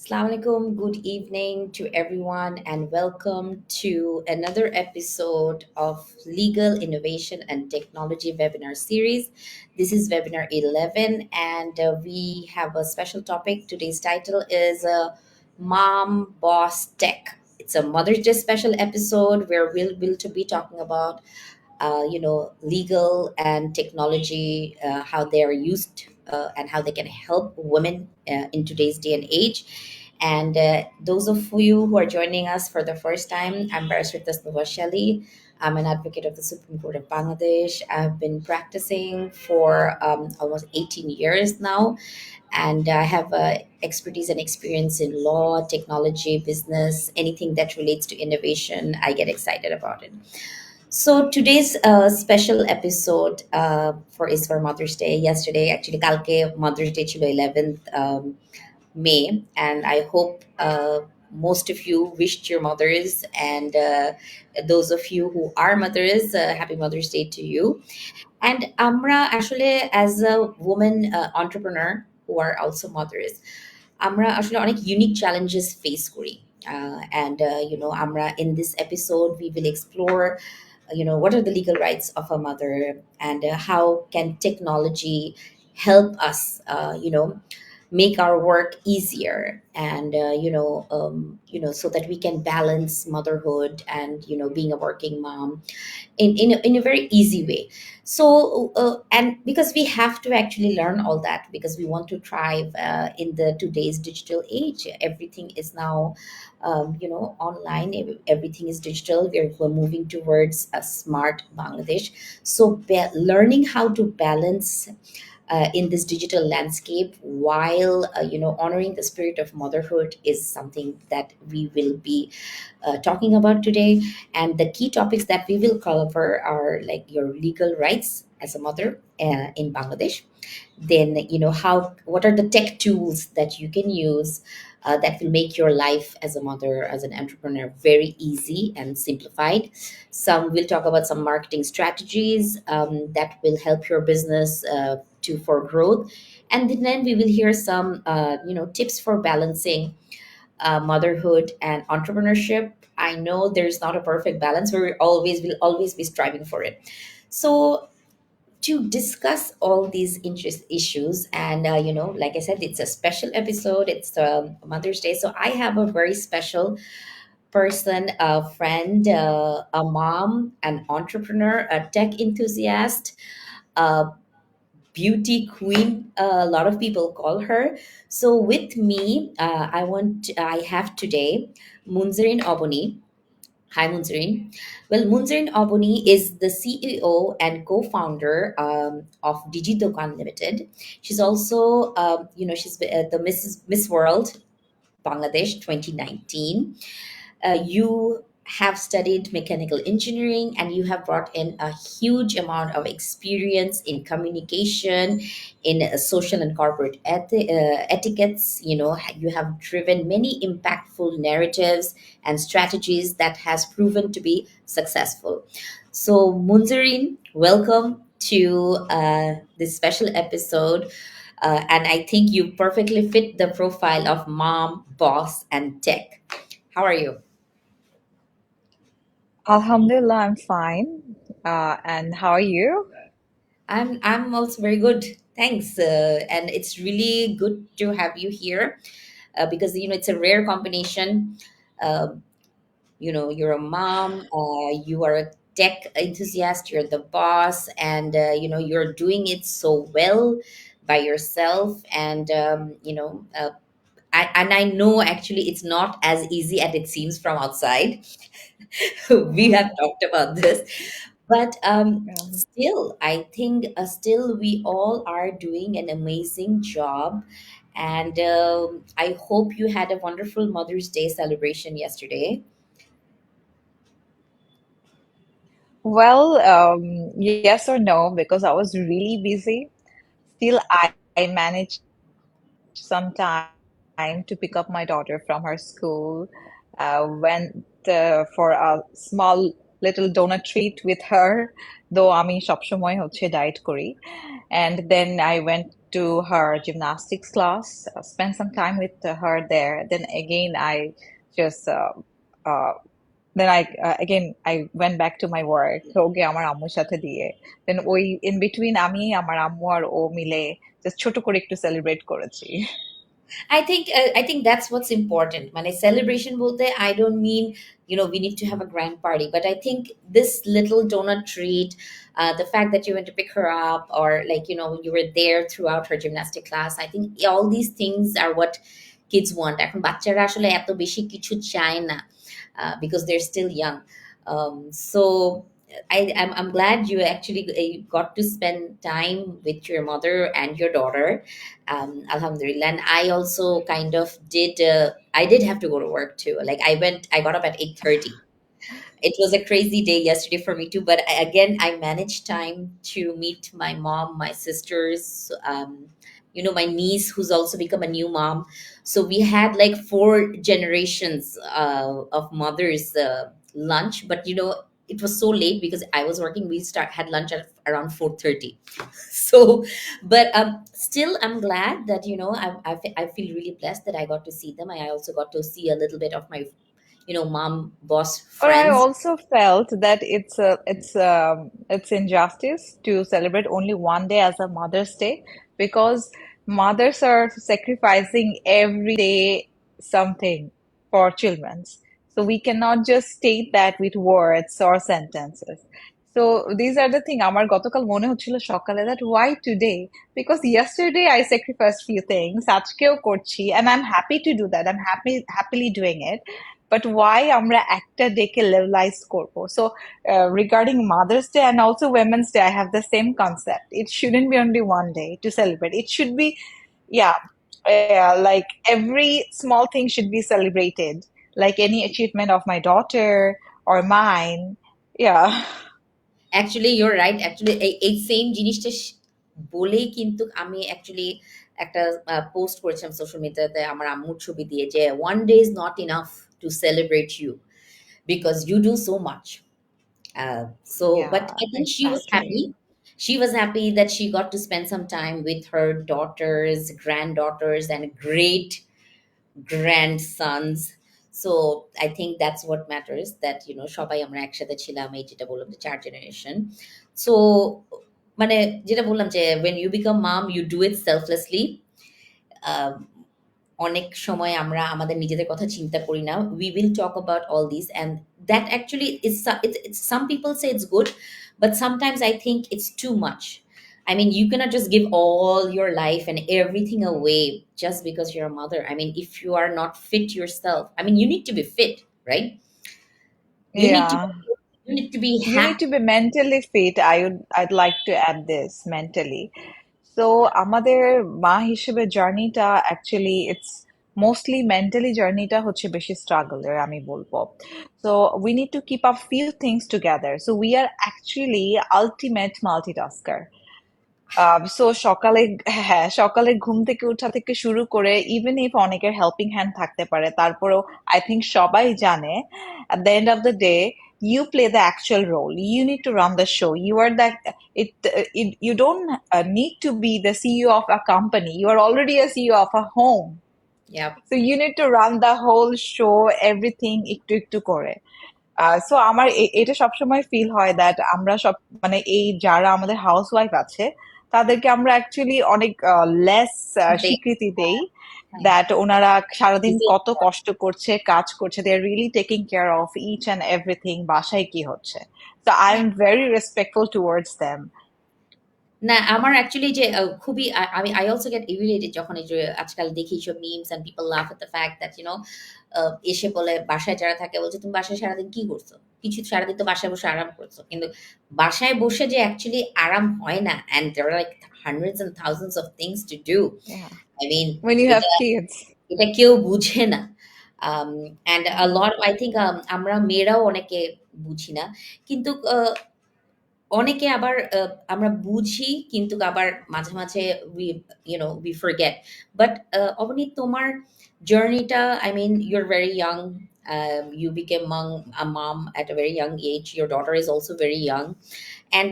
Assalamu alaikum. Good evening to everyone, and welcome to another episode of Legal Innovation and Technology webinar series. This is webinar 11, and we have a special topic. Today's title is Mom Boss Tech. It's a Mother's Day special episode where we'll to be talking about legal and technology, how they are used and how they can help women in today's day and age. And those of you who are joining us for the first time, I'm Barrister Tasnuva Shelley. I'm an advocate of the Supreme Court of Bangladesh. I've been practicing for almost 18 years now, and I have expertise and experience in law, technology, business, anything that relates to innovation. I get excited about it. So today's special episode for Mother's Day. Yesterday, actually, kalke Mother's Day chilo 11th May, and I hope most of you wished your mothers, and those of you who are mothers, happy Mother's Day to you. And Amra, actually, as a woman entrepreneur who are also mothers, আমরা আসলে অনেক unique challenges face করি and আমরা in this episode we will explore what are the legal rights of a mother, and how can technology help us make our work easier, and so that we can balance motherhood and being a working mom in a very easy way. So and because we have to actually learn all that, because we want to thrive in the today's digital age. Everything is now online. Everything is digital. We're moving towards a smart Bangladesh. So learning how to balance in this digital landscape while honoring the spirit of motherhood is something that we will be talking about today. And the key topics that we will cover are like your legal rights as a mother in Bangladesh. Then how what are the tech tools that you can use that will make your life as a mother, as an entrepreneur, very easy and simplified. Some will talk about some marketing strategies that will help your business to for growth. And then we will hear some tips for balancing motherhood and entrepreneurship. I know there's not a perfect balance, but we always will always be striving for it. So to discuss all these interest issues, and like I said, it's a special episode. It's Mother's Day, so I have a very special person, a friend, a mom, an entrepreneur, a tech enthusiast, a beauty queen, a lot of people call her. So with me, I have today Munzarin Oboni. Hi, Munzarin. Well, Munzarin Oboni is the CEO and co-founder of DigiDokan Limited. She's also, she's the Miss World Bangladesh 2019. You have studied mechanical engineering, and you have brought in a huge amount of experience in communication, in social and corporate etiquettes. You have driven many impactful narratives and strategies that has proven to be successful. So Munzarin, welcome to this special episode. And I think you perfectly fit the profile of mom, boss, and tech. How are you? Alhamdulillah, I'm fine. And how are you? I'm also very good. Thanks. And it's really good to have you here because it's a rare combination. Uh, you're a mom, you are a tech enthusiast, you're the boss, and you're doing it so well by yourself. And and I know actually it's not as easy as it seems from outside. We have talked about this, but Um, still I think still we all are doing an amazing job. And I hope you had a wonderful Mother's Day celebration yesterday. yes or no, because I was really busy. Still, I managed some time to pick up my daughter from her school. Went for a small little donut treat with her, though আমি সবসময় হচ্ছে diet করি. And then I went to her gymnastics class, spent some time with her there. Then again, I just uh, then again I went back to my work. ওকে আমার আম্মুর সাথে দিয়ে। Then ওই in between আমি আমার আম্মু আর ও মিলে just ছোট করে একটু সেলিব্রেট করেছি। I think that's what's important. When I celebration bolte, I don't mean we need to have a grand party, but I think this little donut treat, the fact that you went to pick her up, or like you were there throughout her gymnastic class. I think all these things are what kids want. এখন বাচ্চারা আসলে এত বেশি কিছু চায় না, because they're still young. So I'm glad you actually got to spend time with your mother and your daughter, alhamdulillah. And I also kind of I did have to go to work too. Like I got up at 8:30. It was a crazy day yesterday for me too, but again I managed time to meet my mom, my sisters, my niece who's also become a new mom. So we had like four generations of mothers lunch, but it was so late because I was working. We start had lunch at around 4:30. So, but still I'm glad that I feel really blessed that I got to see them. I also got to see a little bit of my mom boss But I friends. also felt that it's injustice to celebrate only one day as a Mother's Day because mothers are sacrificing every day something for children. So we cannot just state that with words or sentences. So these are the thing. আমার গতকাল মনে হচ্ছিল সকালে that why today? Because yesterday I sacrificed few things. আজকেও করছি and I'm happy to do that. I'm happily doing it. But why আমরা একটা ডেকে লেভেলাইজ করব? So regarding Mother's Day and also Women's Day, I have the same concept. It shouldn't be only one day to celebrate. It should be, yeah, like every small thing should be celebrated, like any achievement of my daughter or mine. Yeah. Actually your right. Actually এই same জিনিসটা বলেই কিন্তু আমি actually একটা post করেছিলাম social মিডিয়াতে আমার আম্মুর ছবি দিয়ে, যে one day is not enough to celebrate you because you do so much. So but Yeah, I think she was happy. exactly. She was happy that she got to spend some time with her daughters, granddaughters, and great grandsons. So I think that's what matters, that সবাই আমরা একসাথে ছিলাম, এই যেটা বললাম যে চার generation. So মানে যেটা বললাম যে when you become mom you do it selflessly. আহ, অনেক সময় আমরা আমাদের নিজেদের কথা চিন্তা করি না। We will talk about all these, and that actually is it's some people say it's good, but sometimes I think it's too much. I mean, you cannot just give all your life and everything away just because you're a mother. I mean, if you are not fit yourself, I mean, you need to be fit, right? You need to Yeah. you need to be You need happy. to be mentally fit. I'd like to add this mentally. So আমাদের মা হিসেবে জার্নিটা actually it's mostly mentally জার্নিটা হচ্ছে বেশি স্ট্রাগলের আমি বলবো so we need to keep up few things together so we are actually ultimate multitasker so সকালে হ্যাঁ সকালে ঘুম থেকে ওঠা থেকে শুরু করে ইভেন ইফ অনেকের হেল্পিং হ্যান্ড থাকতে পারে তারপরেও আই থিংক সবাই জানে at the end of the day you play the actual role you need to run the show you are that you don't need to be the CEO of a company you are already a CEO of a home Yeah. so you need to run the whole show everything একটু একটু করে so আমার এটা সবসময় feel হয় that আমরা সব মানে এই যারা আমাদের হাউস ওয়াইফ আছে তাদেরকে আমরা অ্যাকচুয়ালি অনেক লেস They, স্বীকৃতি দেই হ্যাঁ, দ্যাট ওনারা সারাদিন deserve কত কষ্ট করছে কাজ করছে they are really taking care of each and everything বাসায় কি হচ্ছে so I am very respectful towards them না আমার অ্যাকচুয়ালি যে খুবই আমি আই অলসো গেট ইরিটেটেড যখন এই যে আজকাল দেখি সব মিমস এন্ড পিপল লাফ এট দ্য ফ্যাক্ট দ্যাট এসে বলে বাসায় যারা থাকে বলছে তুমি বাসায় সারাদিন কি করছো, কিছু সারাদিন তো বাসায় বসে আরাম করছো, কিন্তু বাসায় বসে যে অ্যাকচুয়ালি আরাম হয় না, and there are like hundreds and thousands of things to do. Yeah. I mean When you have এটা kids. এটা কেউ বুঝে না। অ্যান্ড লট আই থিঙ্ক আমরা মেয়েরাও অনেকে বুঝি না, কিন্তু অনেকে আবার আমরা বুঝি কিন্তু আবার মাঝে মাঝে we forget. But অবনী, তোমার জার্নিটা, I mean, you're very young. You became a mom at a very young age. Your daughter is also very young. And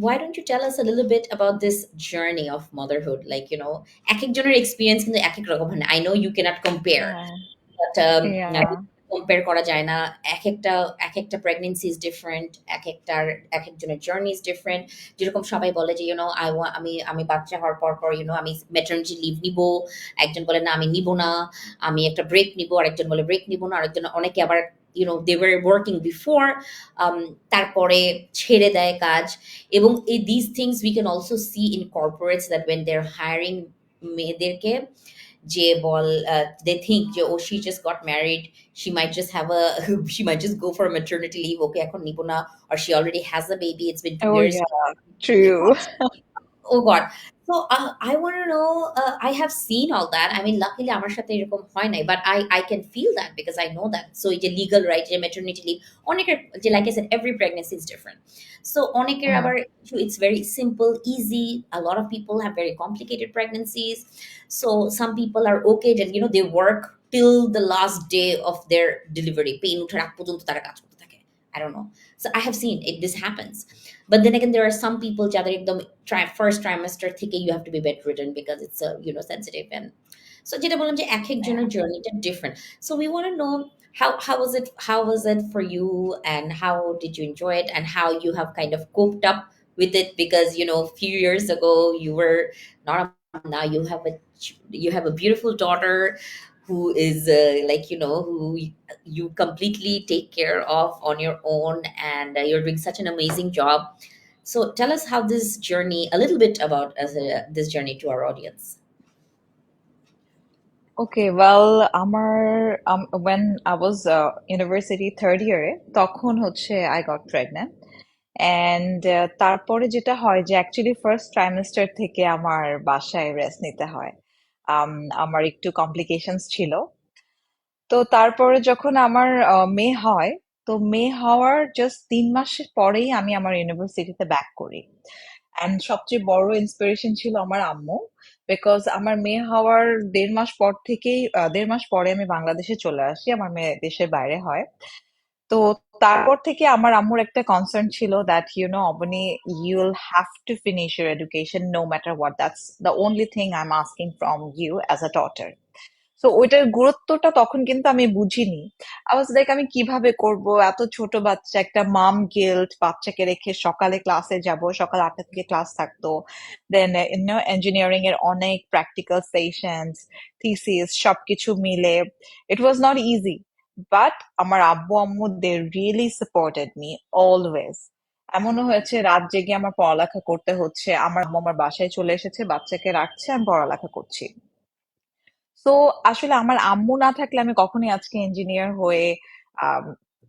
why don't you tell us a little bit about this journey of motherhood? Like, এক একজনের experience কিন্তু এক এক রকম হয় না। I know you cannot compare, Yeah, but yeah. Compare করা যায় না। এক একটা প্রেগনেন্সি ইজ ডিফারেন্ট, এক একজনের জার্নি ইজ ডিফারেন্ট। যেরকম সবাই বলে যে আমি বাচ্চা হওয়ার পর পর আমি ম্যাটারনিটি লিভ নিব, একজন বলে না আমি নিব না, আমি একটা ব্রেক নিব, আরেকজন বলে ব্রেক নিব না, আরেকজন অনেকে আবার দে ওয়ার ওয়ার্কিং বিফোর, তারপরে ছেড়ে দেয় কাজ। এবং এই this things we can also see in corporates that when they are hiring মেয়েদেরকে, যে বল দে থিঙ্ক যে oh she just got married, she might just have a she might just go for maternity leave, okay এখন নিব না, or she already has a baby, it's been 2 Oh years. yeah, true. Oh God. So I want to know. I have seen all that. I mean, luckily আমার সাথে এরকম হয় নাই, but I can feel that because I know that. So এই যে legal right, যে maternity leave, অনেকের যে like I said, every pregnancy is different. So অনেকের Mm. আবার it's very simple, easy. A lot of people have very complicated pregnancies. So some people are okay that they work till the last day of their delivery. Pain উঠার আগ পর্যন্ত তারা কাজ করতে থাকে। I don't know. So I have seen it. This happens. But then again, there are some people যাদের একদম first trimester থেকে you have to be bedridden because it's a sensitive, and so যেটা বললাম যে এক Yeah. একজনের জার্নিটা different. So we want to know how was it for you, and how did you enjoy it, and how you have kind of coped up with it, because a few years ago you were not a mom. Now you have a beautiful daughter who is like who you completely take care of on your own, and you're doing such an amazing job. So tell us how this journey, a little bit about this journey to our audience. Okay, well, আমার when I was university third year এ তখন হচ্ছে I got pregnant and তারপরে যেটা হয় যে actually first trimester থেকে আমার বাসায় রেস্ট নিতে হয়। আম, আমার একটু complications ছিল। তো তারপরে যখন আমার মেয়ে হয়, তো মেয়ে হওয়ার জাস্ট 3 মাস পরেই আমি আমার ইউনিভার্সিটিতে ব্যাক করি। অ্যান্ড সবচেয়ে বড় ইন্সপিরেশন ছিল আমার আম্মু, বিকজ আমার মেয়ে হওয়ার 1.5 মাস পর থেকেই 1.5 মাস পরে আমি বাংলাদেশে চলে আসি, আমার মেয়ে দেশের বাইরে হয়। তো তারপর থেকে আমার আম্মুর একটা কনসার্ন ছিল that Avani, you'll have to finish your education no matter what, that's the only thing I am asking from you as a daughter. So ওইটার গুরুত্বটা তখন কিন্তু আমি বুঝিনি। আই ওয়াজ লাইক আমি কিভাবে করব, এত ছোট বাচ্চা, একটা মাম গিল্ট, বাচ্চাকে রেখে সকালে ক্লাসে যাব, সকাল 8টা থেকে ক্লাস থাকতো, দেন ইঞ্জিনিয়ারিং এর অনেক প্র্যাকটিক্যাল সেশনস, থিসিস সবকিছু মিলে it was not easy. But আমার আব্বু আম্মু they really supported me always. এমনও হয়েছে রাত জেগে আমার পড়ালেখা করতে হচ্ছে, আমার আম্মু আমার বাসায় চলে এসেছে, বাচ্চাকে রাখছে, আমি পড়ালেখা করছি। সো আসলে আমার আম্মু না থাকলে আমি কখনোই আজকে ইঞ্জিনিয়ার হয়ে আম,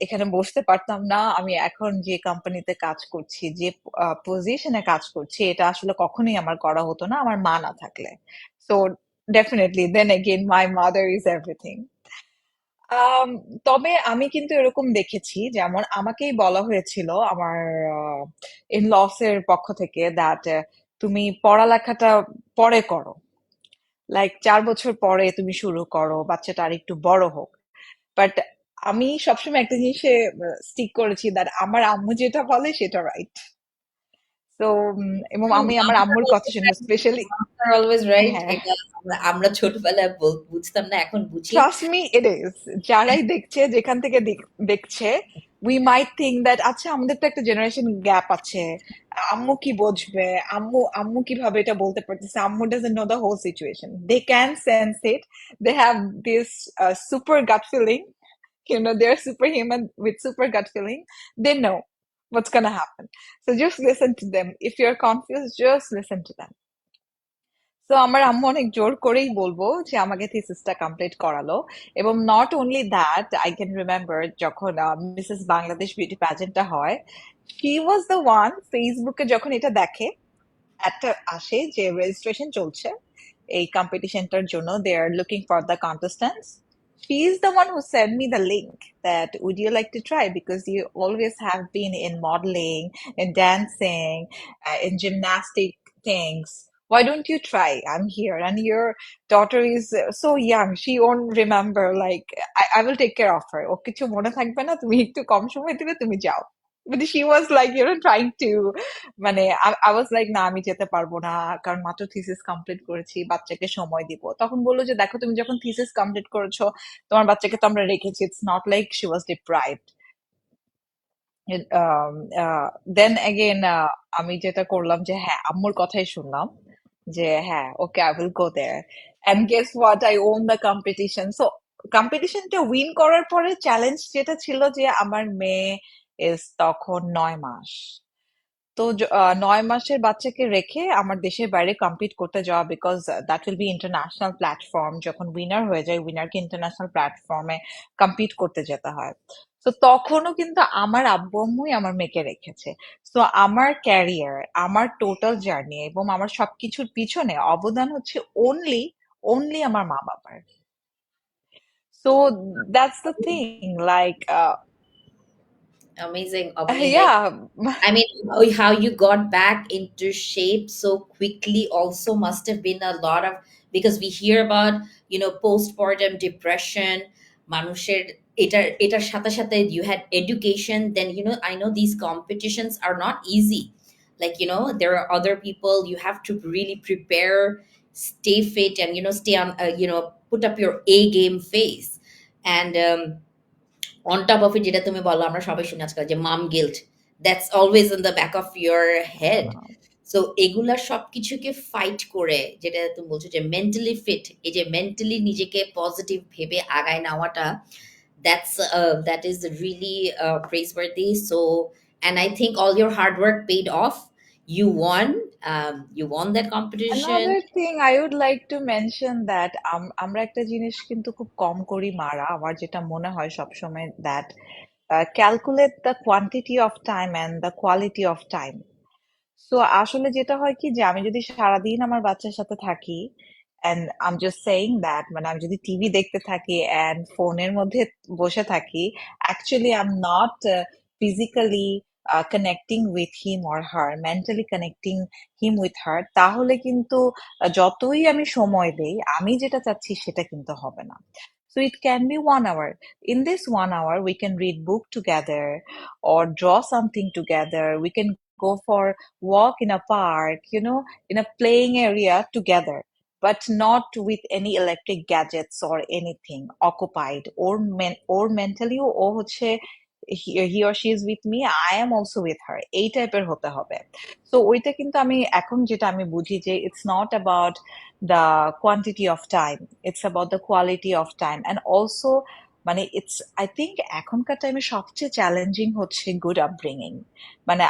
এখানে বসতে পারতাম না। আমি এখন যে কোম্পানিতে কাজ করছি, যে পজিশনে কাজ করছি, এটা আসলে কখনোই আমার করা হতো না আমার মা না থাকলে। So definitely then again my mother is everything. Um, তবে আমি কিন্তু এরকম দেখেছি, যেমন আমাকেই বলা হয়েছিল আমার ইন লস এর পক্ষ থেকে দ্যাট তুমি পড়ালেখাটা পরে করো, লাইক 4 বছর পরে তুমি শুরু করো, বাচ্চাটা আর একটু বড় হোক। বাট আমি সবসময় একটা জিনিসে স্টিক করেছি, দ্যাট আমার আম্মু যেটা বলে সেটা রাইট। তো এবং True, আমি আমার moms are আম্মুর কথা always শুনবো right. Specially. Moms are always right. হ্যাঁ, এটা আমরা ছোটবেলায় বুঝতাম না, এখন বুঝি। Trust me it is. যারাই দেখছে, যেখান থেকে দেখছে, উই মাইট থিঙ্ক দ্যাট আচ্ছা আমাদের তো একটা জেনারেশন গ্যাপ আছে, আম্মু কি বুঝবে, আম্মু আম্মু কিভাবে এটা বলতে পারতেছে, আম্মু doesn't know the whole situation, they can sense it, they have this super gut feeling, they're superhuman with super gut feeling. They know what's gonna happen. So just listen to them. If you're confused, just listen to them. তো আমার আম্মু অনেক জোর করেই বলবো যে আমাকে থিসিসটা complete করালো। এবং not only that, I can remember যখন মিসেস বাংলাদেশ বিউটি প্যাজেন্টটা হয়, শি ওয়াজ দ্য ওয়ান, ফেসবুকে যখন এটা দেখে, একটা আসে যে রেজিস্ট্রেশন চলছে এই কম্পিটিশনটার জন্য, they are looking for the contestants, she is the one who sent me the link that would you like to try, because you always have been in modeling, in dancing, in gymnastic things. Why don't you try? I'm here, and your daughter is so young, she won't remember, like I will take care of her. ও কিছু মনে থাকবে না, তুমি একটু কম সময় দিলে, তুমি যাও। But she was like, trying to, মানে I was like, না আমি যেতে পারবো না, কারণ মাত্র থিসিস কমপ্লিট করেছি, বাচ্চাকে সময় দিব। তখন বললো যে দেখো, তুমি যখন থিসিস কমপ্লিট করেছো, তোমার বাচ্চাকে তো আমরা রেখেছি, it's not like she was deprived. Then again আমি যেটা করলাম যে হ্যাঁ, আম্মুর কথাই শুনলাম, যে হ্যাঁ okay, I will go there. And guess what, I won the competition. So কম্পিটিশনটা উইন করার পরে চ্যালেঞ্জ যেটা ছিল যে আমার মেয়ে ইজ তখন 9 মাস। তো 9 মাসের বাচ্চাকে রেখে আমার দেশের বাইরে কম্পিট করতে যাওয়া, because that will B international platform, যখন উইনার হয়ে যায় উইনারকে ইন্টারন্যাশনাল প্ল্যাটফর্মে কম্পিট করতে যেতে হয়। তো তখনও কিন্তু আমার আব্বু আম্মুই আমার মেয়েকে রেখেছে। তো আমার ক্যারিয়ার, আমার টোটাল জার্নি এবং আমার সবকিছুর পিছনে অবদান হচ্ছে অনলি অনলি আমার মা বাবার। So that's the thing, like Amazing, amazing. yeah. I mean, how you got back into shape so quickly also must have been a lot of, because we hear about, postpartum depression. মানুষের এটার সাথে সাথে you had education, then I know these competitions are not easy. Like, there are other people you have to really prepare, stay fit, and stay on, put up your A game face. And on top of it, যেটা তুমি বললো, আমরা সবাই শুনে আজকাল যে mom guilt, that's always in the back of your head. So এগুলা সবকিছুকে ফাইট করে, যেটা তুমি বলছো যে মেন্টালি ফিট, এই যে মেন্টালি নিজেকে পজিটিভ ভেবে আগায় নেওয়াটা, that is really praiseworthy. So, and I think all your hard work paid off. You won that competition. Another thing I would like to mention that আমরা একটা জিনিস কিন্তু খুব কম করি মারা, আমার যেটা মনে হয় সবসময়, that calculate the quantity of time and the quality of time. So আসলে যেটা হয় কি, যে আমি যদি সারাদিন আমার বাচ্চার সাথে থাকি, and I'm just saying that, মানে আমি যদি টিভি দেখতে থাকি and ফোনের মধ্যে বসে থাকি, actually I'm not physically connecting with him or her, mentally connecting him with her, তাহলে কিন্তু যতই আমি সময় দেই, আমি যেটা চাচ্ছি সেটা কিন্তু হবে না। So it can be 1 hour. In this 1 hour, we can read book together or draw something together. We can go for walk in a park, in a playing area together, but not with any electric gadgets or anything occupied, or mentally ও হচ্ছে he or she is with me, I am also with her, এই টাইপের হতে হবে। So ওইটা কিন্তু আমি এখন যেটা আমি বুঝি যে it's not about the quantity of time, it's about the quality of time. And also, মানে ইটস, আই থিঙ্ক এখনকার টাইমে সবচেয়ে চ্যালেঞ্জিং হচ্ছে গুড আপব্রিঙ্গিং। মানে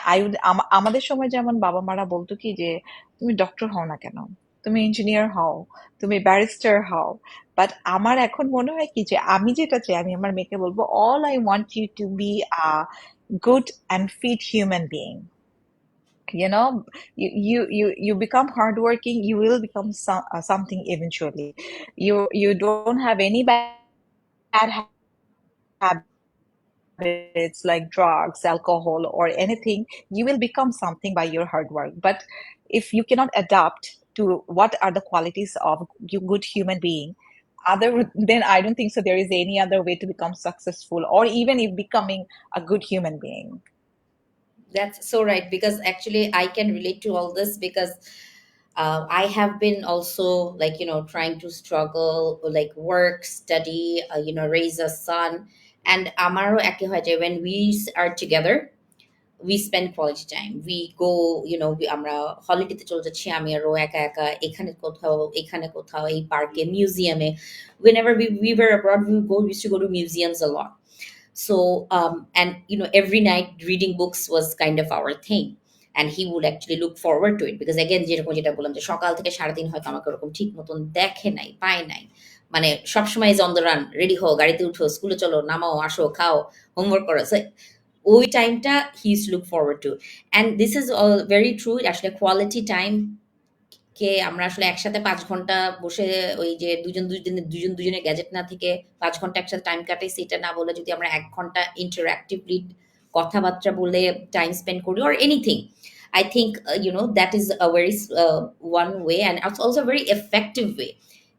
আমাদের সময় যেমন বাবা মারা বলতো কি যে তুমি ডক্টর হও না কেন, তুমি ইঞ্জিনিয়ার হও, তুমি ব্যারিস্টার হও। বাট আমার এখন মনে হয় কি যে আমি যেটা চাই, আমি আমার মেয়েকে বলবো, all I want you to be a good and fit human being. You become hardworking, you will become something eventually. You don't have any bad habits like drugs, alcohol, or anything, you will become something by your hard work. But if you cannot adapt to what are the qualities of you good human being, other then I don't think so there is any other way to become successful, or even if becoming a good human being. That's so right, because actually I can relate to all this, because I have been also, like, trying to struggle, like work, study, raise a son. And আমারও একই হয় যে when we are together, we spend quality time. We go, আমরা হলিডেতে চলে যাচ্ছি, আমি আরো একা একা এখানে কোথাও এই পার্কে, মিউজিয়ামে। Whenever we were abroad, we used to go to museums a lot. So and every night reading books was kind of our thing, and he would actually look forward to it, because again যেরকম যেটা বললাম যে সকাল থেকে সারাদিন হয়তো আমাকে ওরকম ঠিক মতন দেখে নাই, পায় নাই, মানে সবসময় is on the run, ready হও, গাড়িতে উঠো, স্কুলে চলো, নামাও, আসো, খাও, হোমওয়ার্ক করো। So ওই টাইমটা he is look forward to. And this is very true, আসলে কোয়ালিটি টাইম কে আমরা আসলে একসাথে ৫ ঘন্টা বসে, ওই যে দুজন দুজনের গ্যাজেট না থেকে ৫ ঘন্টা একসাথে টাইম কাটাইছি, এটা না বলে যদি আমরা ১ ঘন্টা ইন্টারঅ্যাক্টিভলি কথাবার্তা বলে টাইম স্পেন্ড করি, or anything, I think that is a very one way, and it's also a very effective way,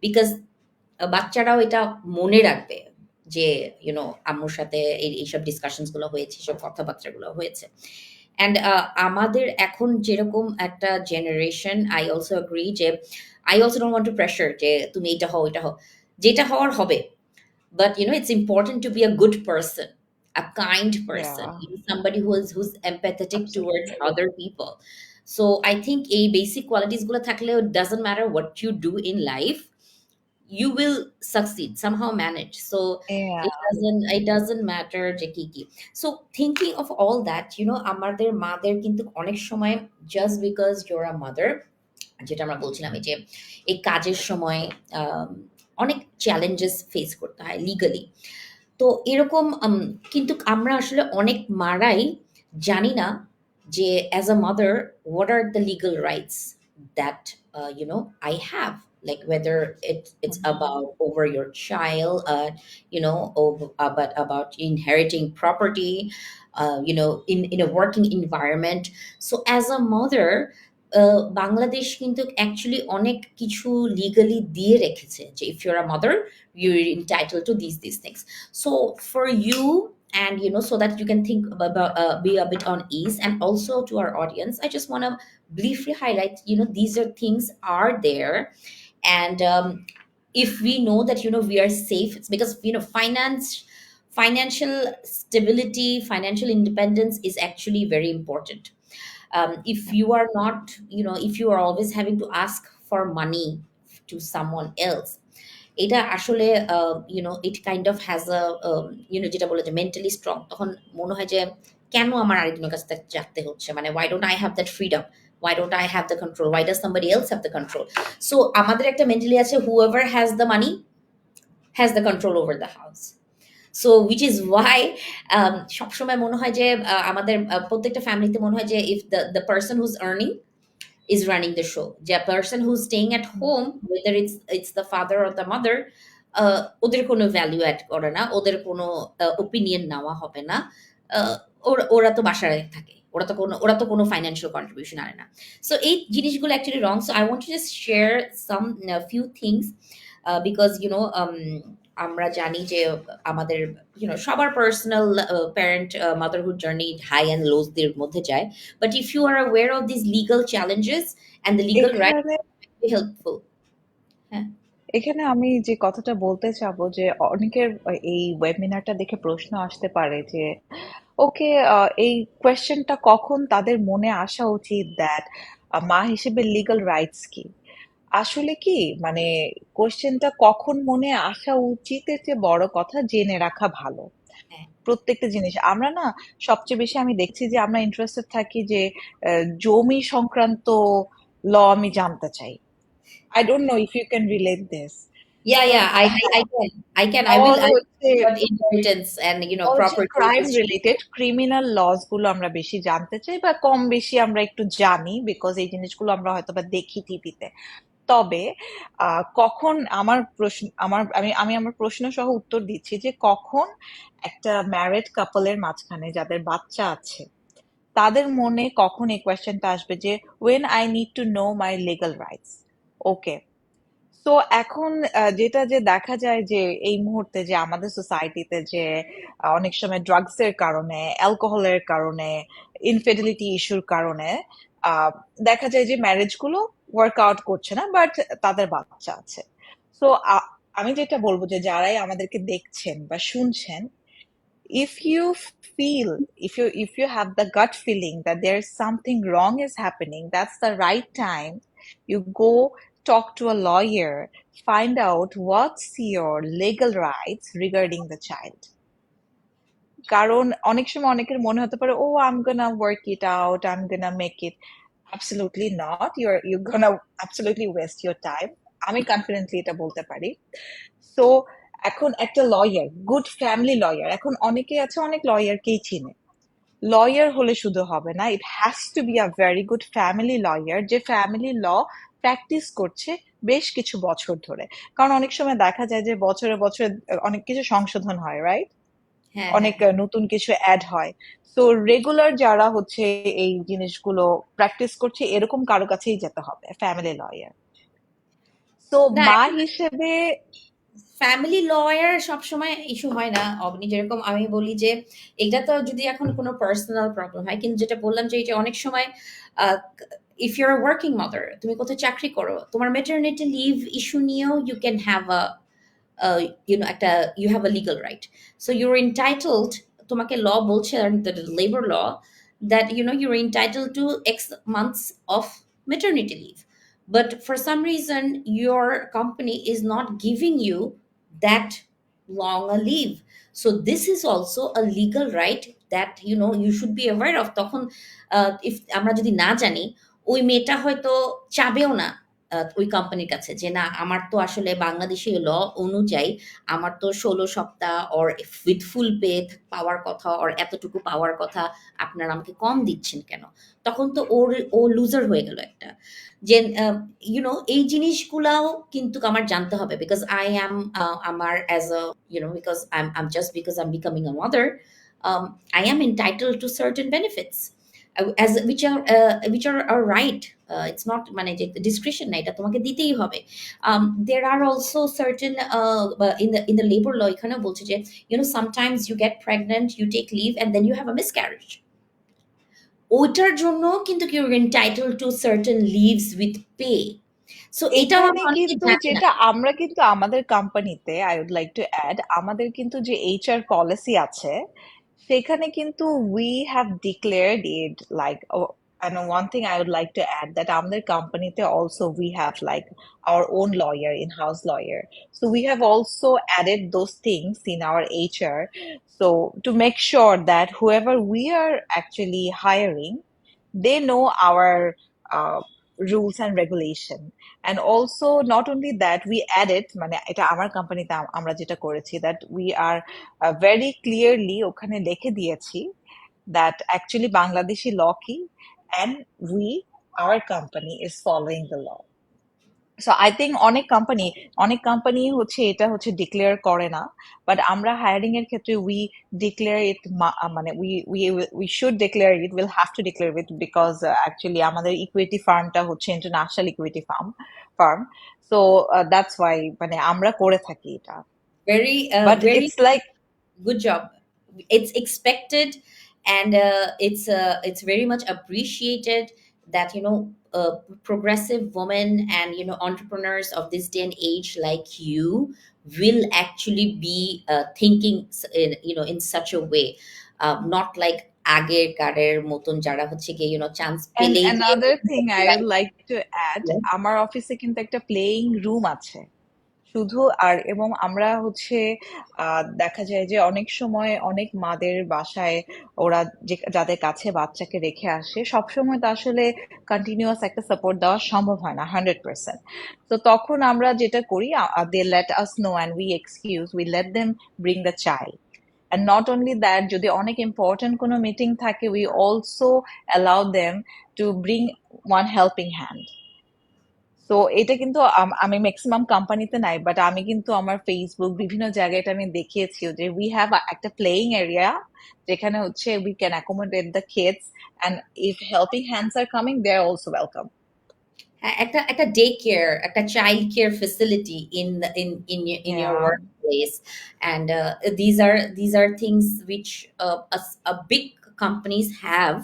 because বাচ্চারাও এটা মনে রাখবে যে আম্মুর সাথে এইসব ডিসকাশনস গুলো হয়েছে, সব কথাবার্তাগুলো হয়েছে। অ্যান্ড আমাদের এখন যেরকম একটা জেনারেশন, আই অলসো এগ্রি যে I also don't want to pressure যে তুমি এটা হও, এটা হও। যেটা হওয়ার হবে। But it's important to be a good person, a kind person, Yeah, somebody who's empathetic towards absolutely. other people. So I think a basic qualities গুলো থাকলে, it doesn't matter what you do in life, you will succeed, somehow manage. So Yeah. it doesn't matter যে কি কি। So thinking of all that, আমাদের মাদের কিন্তু অনেক সময়, just because you're a mother, যেটা আমরা বলছিলাম এই যে এই কাজের সময় আম, অনেক চ্যালেঞ্জেস ফেস করতে হয় লিগালি। তো এরকম কিন্তু আমরা আসলে অনেক মারাই জানি না যে as a mother what are the legal rights that I have, like whether it's Mhm. about over your child, about inheriting property, in a working environment. So as a mother, Bangladesh কিন্তু অ্যাকচুয়ালি অনেক কিছু legally দিয়ে রেখেছে যে if your a mother, you're entitled to these things. So for you, and so that you can think about, be a bit on ease, and also to our audience, I just want to briefly highlight, these are things are there. And if we know that we are safe, it's because financial stability, financial independence is actually very important. If you are not, if you are always having to ask for money to someone else, এটা আসলে ইট kind of has a যেটা বলে যে mentally strong, তখন মনে হয় যে কেন আমার আরেকজনের কাছ থেকে চাইতে হচ্ছে, মানে why don't I have that freedom, why don't I have the control, why does somebody else have the control. So আমাদের একটা মেন্টালি আছে whoever has the money has the control over the house. So which is why সবসময় মনে হয় যে আমাদের প্রত্যেকটা ফ্যামিলিতে মনে হয় যে if the person whose earning is running the show. The person who's staying at home, whether it's the father or the mother, ওদের কোনো ভ্যালু অ্যাড করে না, ওদের কোনো ওপিনিয়ন নেওয়া হবে না। ওরা তো বাসায় থাকে, ওরা তো কোনো ফাইন্যান্সিয়াল কন্ট্রিবিউশন আনে না। সো এই জিনিসগুলো actually wrong. So I want to just share some few things, because আমরা জানি যে আমাদের সবার personal parent motherhood journey high and lows দের মধ্যে যায়। But if you are aware of these legal challenges and the legal rights, এখানে it will be helpful. হ্যাঁ, এখানে আমি যে কথাটা বলতে চাবো যে অনেকের এই ওয়েবিনারটা দেখে প্রশ্ন আসতে পারে যে ওকে, এই কোয়েশ্চেনটা কখন তাদের মনে আসা উচিত দ্যাট মা হিসেবে লিগ্যাল রাইটস কি? আসলে কি মানে কোয়েশ্চেনটা কখন মনে আসা উচিত এর চেয়ে বড় কথা জেনে রাখা ভালো। হ্যাঁ। প্রত্যেকটা জিনিস আমরা না সবচেয়ে বেশি আমি দেখছি যে আমরা ইন্টারেস্টেড থাকি যে জমি সংক্রান্ত ল আমি জানতে চাই। I don't know if you can relate this. Yeah, So yeah, I can. I all will হচ্ছে about inheritance and all হচ্ছে property crime registry. Related criminal laws গুলো আমরা বেশি জানতে চাই বা কম বেশি আমরা একটু জানি বিকজ এই জিনিসগুলো আমরা হয়তো বা দেখি টিভিতে। তবে কখন আমার প্রশ্ন আমার আমি আমি আমার প্রশ্ন সহ উত্তর দিচ্ছি যে কখন একটা ম্যারিড কাপলের মাঝখানে যাদের বাচ্চা আছে তাদের মনে কখন এই কোয়েশ্চেনটা আসবে যে when I need to know my legal rights. ওকে, তো এখন যেটা যে দেখা যায় যে এই মুহূর্তে যে আমাদের সোসাইটিতে যে অনেক সময় ড্রাগস এর কারণে অ্যালকোহলের কারণে ইনফিডিলিটি ইস্যুর কারণে আহ, দেখা যায় যে ম্যারেজ গুলো ওয়ার্ক আউট করছে না বাট তাদের বাচ্চা আছে। তো আমি যেটা বলবো যে যারাই আমাদেরকে দেখছেন বা শুনছেন, if you feel if you have the gut feeling that there's something wrong is happening, that's the right time you go talk to a lawyer, find out what's your legal rights regarding the child. কারণ অনেক সময় অনেকের মনে হতে পারে oh I am gonna work it out, I am gonna make it. Absolutely not, you're gonna absolutely waste your time. আমি confidently এটা বলতে পারি। সো এখন একটা লয়ার, গুড ফ্যামিলি লয়ার, এখন অনেকেই আছে অনেক লয়ারকেই চিনে। লয়ার হলে শুধু হবে না, ইট has two be a very good family lawyer যে ফ্যামিলি ল প্র্যাকটিস করছে বেশ কিছু বছর ধরে। কারণ অনেক সময় দেখা যায় যে বছরে বছরে অনেক কিছু সংশোধন হয়, রাইট? হ্যাঁ, হ্যাঁ, অনেক নতুন কিছু অ্যাড হয়। তো রেগুলার যারা হচ্ছে এই জিনিসগুলো প্র্যাকটিস করছে এরকম কারো কাছেই যেতে হবে, ফ্যামিলি লয়ার। তো না, মা হিসেবে ফ্যামিলি লয়ার সবসময় ইস্যু হয় না অবনি, যেরকম আমি বলি যে এটা তো যদি এখন কোনো পার্সোনাল প্রবলেম হয়, কিন্তু যেটা বললাম যে এটা অনেক সময় ইফ ইউর ওয়ার্কিং মাদার, তুমি কোথাও চাকরি করো, তোমার মেটার্নিটি লিভ ইস্যু নিয়েও ইউ ক্যান হ্যাভ আ একটা you have a legal right. So you're entitled, তোমাকে ল বলছে labour law that you're entitled to x months of maternity leave, but for some reason your company is not giving you that long a leave. So this is also a legal right that you should be aware of. তখন if আমরা যদি না জানি, ওই মেয়েটা হয়তো চাবেও না ওই কোম্পানির কাছে যে না, আমার তো আসলে বাংলাদেশি ল অনুযায়ী আমার তো ১৬ সপ্তাহ অর উইথ ফুল পে পাওয়ার কথা, অর এতটুকু পাওয়ার কথা, আপনারা আমাকে কম দিচ্ছেন কেন? তখন তো ও লুজার হয়ে গেল একটা। যে এই জিনিসগুলাও কিন্তু আমার জানতে হবে, বিকজ আই অ্যাম আমার as a because I am just because I am becoming a mother, I am entitled to certain benefits, as which are a right. It's not মানে যে ডিসক্রিপশন না, এটা তোমাকে দিতেই হবে। There are also certain in the labor law এখানেও বলছে যে sometimes you get pregnant, you take leave and then you have a miscarriage, ওইটার জন্য কিন্তু you're entitled to certain leaves with pay. So এটাও এখানে আমি অনেকে কিন্তু জানি না। যেটা আমরা কিন্তু আমাদের কোম্পানিতে, I would like to add, আমাদের কিন্তু যে এইচআর পলিসি আছে সেখানে কিন্তু we have declared it like, oh, and one thing I would like to add that আমাদের কোম্পানিতে also we have like our own lawyer, in-house lawyer. So we have also added those things in our HR. So to make sure that whoever we are actually hiring, they know our rules and regulation. And also not only that, we added, মানে এটা আমার কোম্পানিতে আমরা যেটা করেছি, that we are very clearly ওখানে লিখে দিয়েছি that actually Bangladeshi law কি, and our company is following the law. So I think অনেক কোম্পানি হচ্ছে এটা হচ্ছে ডিক্লেয়ার করে না, বাট আমরা হায়ারিং এর ক্ষেত্রে উই ডিক্লেয়ার ইট, মানে we should declare it, will have to declare it, because actually আমাদের ইকুইটি ফার্মটা হচ্ছে international equity farm. So that's why মানে আমরা করে থাকি এটা, but Very it's like good job. It's expected, and it's very much appreciated that progressive women and entrepreneurs of this day and age like you will actually be thinking in such a way, not like আগের কারের মতন যারা হচ্ছে গিয়ে chance And পেলেই গিয়ে another thing I would like to add, আমার অফিসে কিন্তু একটা প্লেয়িং রুম আছে শুধু। আর এবং আমরা হচ্ছে দেখা যায় যে অনেক সময় অনেক মাদের বাসায় ওরা যাদের কাছে বাচ্চাকে রেখে আসে, সবসময় তো আসলে কন্টিনিউয়াস একটা সাপোর্ট দেওয়া সম্ভব হয় না 100%। তো তখন আমরা যেটা করি, they let us know and we let them bring the child. And not only that, যদি অনেক ইম্পর্টেন্ট কোনো মিটিং থাকে, we also allow them to bring one helping hand. তো এটা কিন্তু আমি ম্যাক্সিমাম কোম্পানিতে নাই, বাট আমি কিন্তু আমার ফেসবুক বিভিন্ন জায়গায় এটা আমি দেখিয়েছি যে উই হ্যাভ একটা প্লেইং এরিয়া যেখানে হচ্ছে we can accommodate the kids, and if helping hands are coming, they are also welcome. একটা ডে কেয়ার, একটা child care facility in your Yeah. workplace, and these are things which a big companies have.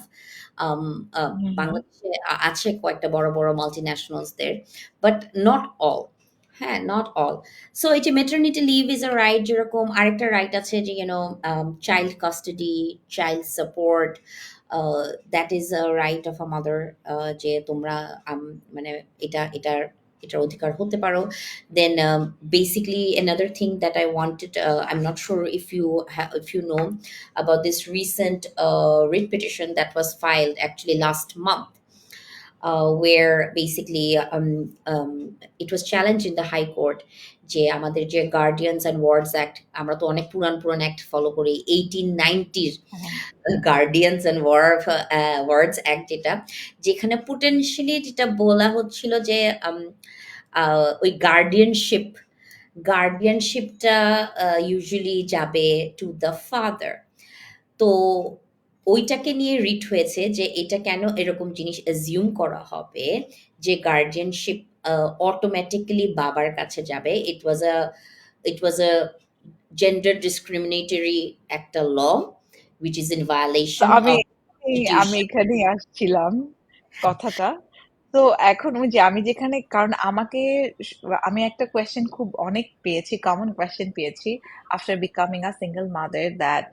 Mhm. বাংলাদেশে আছে কয়েকটা বড় বড় multinationals দের, but not all. হ্যাঁ, not all. So এই যে maternity leave is a right, যেরকম আরেকটা রাইট আছে যে child custody, child support, that is a right of a mother, যে তোমরা মানে এটার অধিকার হতে পারো। দেন basically another thing that I wanted, I'm not sure if you know about this recent writ petition that was filed actually last month, where basically it was challenged in the High Court যে আমাদের যে guardians and words act, আমরা তো অনেক পুরান পুরান act follow করি, 1890 Mhm. Guardians and words act, যেখানে পোটেনশিয়ালি যেটা বলা হচ্ছিল যে ওই গার্ডিয়ানশিপটা ইউজুয়ালি যাবে টু দ্য ফাদার। তো ওইটাকে নিয়ে রিট হয়েছে যে এটা কেন এরকম জিনিস অ্যাজিউম করা হবে যে গার্ডিয়ানশিপ অটোমেটিক্যালি বাবার কাছে যাবে। ইট ওয়াজ it was a gender discriminatory একটা law which is in তো violation আমি of আমি constitution. এখানেই আসছিলাম কথাটা। তো এখন ওই যে আমি যেখানে, কারণ আমাকে আমি একটা কোয়েশ্চেন খুব অনেক পেয়েছি, কমন কোয়েশ্চেন পেয়েছি after becoming a single mother, that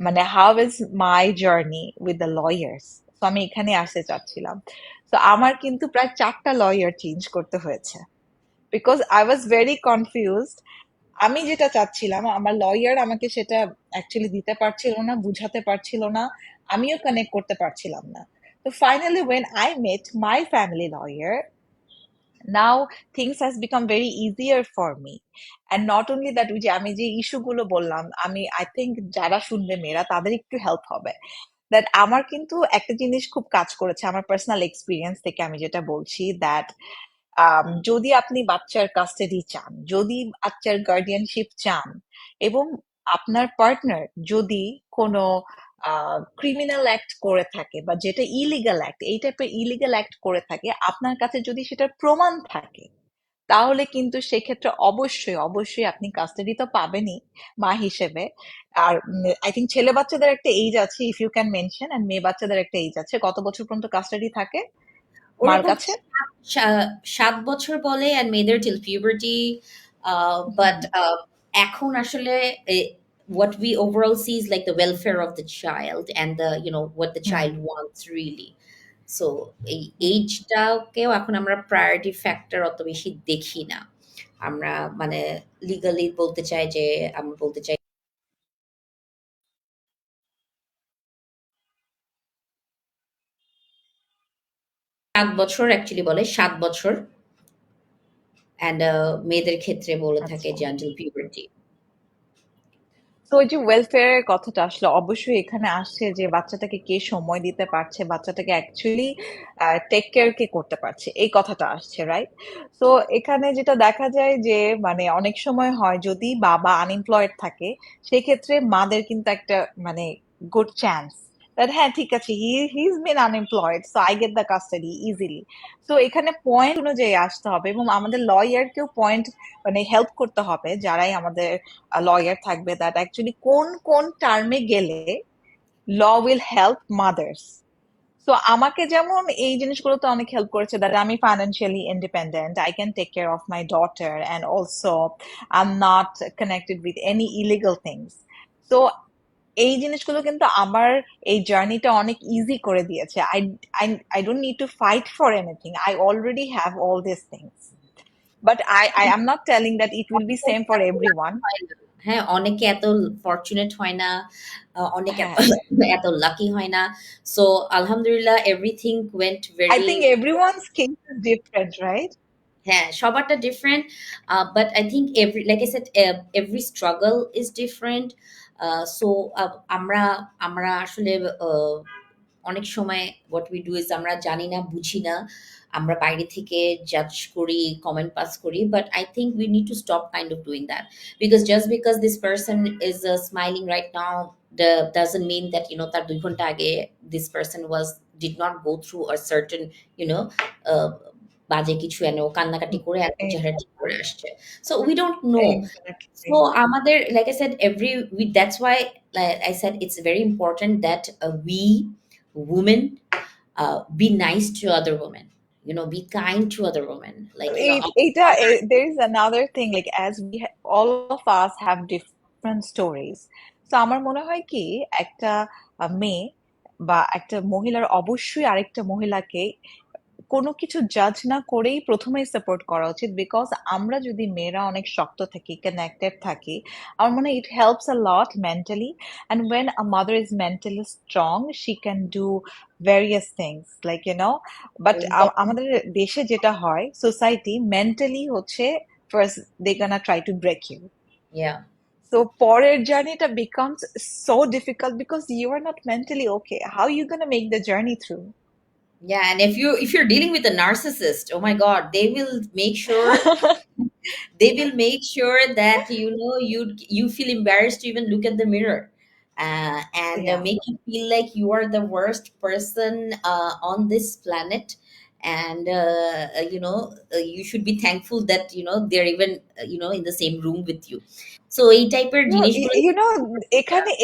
মানে how is my journey with the lawyers. তো আমি এখানে আসতে চাচ্ছিলাম। তো আমার কিন্তু প্রায় 4টা লয়ার চেঞ্জ করতে হয়েছে, because I was very confused. আমি যেটা চাচ্ছিলাম আমার লয়ার আমাকে সেটা অ্যাকচুয়ালি দিতে পারছিল না, বুঝাতে পারছিল না, আমিও কানেক্ট করতে পারছিলাম না। তো finally when I met my family lawyer, now things has become very easier for me. And not only that, ওই যে আমি যে ইস্যুগুলো বললাম, আমি আই থিঙ্ক যারা শুনবে মেয়েরা তাদের একটু হেল্প হবে। দ্যাট আমার কিন্তু একটা জিনিস খুব কাজ করেছে আমার পার্সোনাল এক্সপিরিয়েন্স থেকে, আমি যেটা বলছি দ্যাট যদি আপনি বাচ্চার কাস্টাডি চান, যদি বাচ্চার গার্ডিয়ানশিপ চান, এবং আপনার পার্টনার যদি কোনো ক্রিমিনাল অ্যাক্ট করে থাকে বা যেটা ইলিগাল অ্যাক্ট, এই টাইপের ইলিগাল অ্যাক্ট করে থাকে, আপনার কাছে যদি সেটার প্রমাণ থাকে, তাহলে কিন্তু সেক্ষেত্রে অবশ্যই অবশ্যই আপনি কাস্টাডি তো পাবেনই মা হিসেবে। আর আই থিঙ্ক ছেলে বাচ্চাদের একটা এজ আছে, ইফ ইউ ক্যান মেনশন, আর মেয়ে বাচ্চাদের একটা এজ আছে, কত বছর পর্যন্ত কাস্টাডি থাকে মার ওরকম কাছে? 7 বছর বলে and মেয়েদের till puberty, but এখন আসলে what we overall see is like the welfare of the child and the what the hmm. child wants really. So এই এইজটাকেও এখন আমরা প্রায়োরিটি ফ্যাক্টর অত বেশি দেখি না। আমরা মানে লিগালি বলতে চাই যে আমরা বলতে চাই 7 বছর অ্যাকচুয়ালি বলে 7 বছর, অ্যান্ড মেয়েদের ক্ষেত্রে বলে থাকে আচ্ছা। যে আনটিল পিউবার্টি। তো ওই যে ওয়েলফেয়ারের কথাটা আসলে অবশ্যই এখানে আসছে, যে বাচ্চাটাকে কে সময় দিতে পারছে, বাচ্চাটাকে অ্যাকচুয়ালি টেক কেয়ার কে করতে পারছে, এই কথাটা আসছে, রাইট? তো এখানে যেটা দেখা যায় যে মানে অনেক সময় হয় যদি বাবা আনএমপ্লয়েড থাকে, সেক্ষেত্রে মাদের কিন্তু একটা মানে গুড চান্স দ্যাট হ্যাঁ ঠিক আছে, he is bin unemployed, so I get the custody easily. তো এখানে পয়েন্ট অনুযায়ী আসতে হবে, এবং আমাদের লয়ারকেও পয়েন্ট মানে হেল্প করতে হবে, যারাই আমাদের লয়ার থাকবে, দ্যাট অ্যাকচুয়ালি কোন কোন টার্মে গেলে law will help mothers. So আমাকে যেমন এই জিনিসগুলোতে অনেক হেল্প করেছে, দ্যাট আমি financially independent, I can take care of my daughter, and also I am not connected with any illegal things. So এই জিনিসগুলো কিন্তু আমার এই জার্নিটা অনেক ইজি করে দিয়েছে। I I I don't need to fight for anything, I already have all this things. But I am not telling that it will be same for everyone. হ্যাঁ, অনেকে এত ফরচুনেট হয় না, অনেকে এত হ্যাঁ, এত লাকি হয় না। সো আলহামদুলিল্লাহ everything went I very. think everyone's case is different, right? হ্যাঁ, সবারটা different. But I think every like I said every struggle is different. So আমরা আমরা আসলে অনেক সময় হোয়াট উই ডু ইজ আমরা জানি না, বুঝি না। আমরা বাইরে থেকে জাজ করি, কমেন্ট পাস করি। But I think we need to stop kind of doing that. Because just because this person is smiling right now doesn't mean that তার 2 ঘন্টা আগে this person did not go through a certain you know uh, বাজে কিছু এনে ও কান্নাকাটি করে এখন চেহারা ঠিক করে আসছে। So we don't know. So Exactly. আমাদের like I shed that's why I said it's very important that we women be nice to other women, be kind to other women, like There is another thing, like as all of us have different stories. So আমার মনে হয় কি, একটা মেয়ে বা একটা মহিলার অবশ্যই আরেকটা মহিলাকে কোনো কিছু জাজ না করেই প্রথমেই সাপোর্ট করা উচিত, বিকজ আমরা যদি মেয়েরা অনেক শক্ত থাকি, কানেক্টেড থাকি, আমার মনে হয় it helps a lot mentally. And when a mother is mentally strong, she can do various things, like but exactly, আমাদের দেশে যেটা হয়, সোসাইটি মেন্টালি হচ্ছে first they gonna try to break you. yeah. So পরের জার্নিটা becomes so difficult because you are not mentally okay, how you gonna make the journey through? Yeah, and if you're dealing with a narcissist, oh my god, they will make sure that you feel embarrassed to even look at the mirror, and Yeah. make you feel like you are the worst person on this planet. and you should be thankful that they're even in the same room with you. So এই টাইপের No, জিনিসগুলো, you know,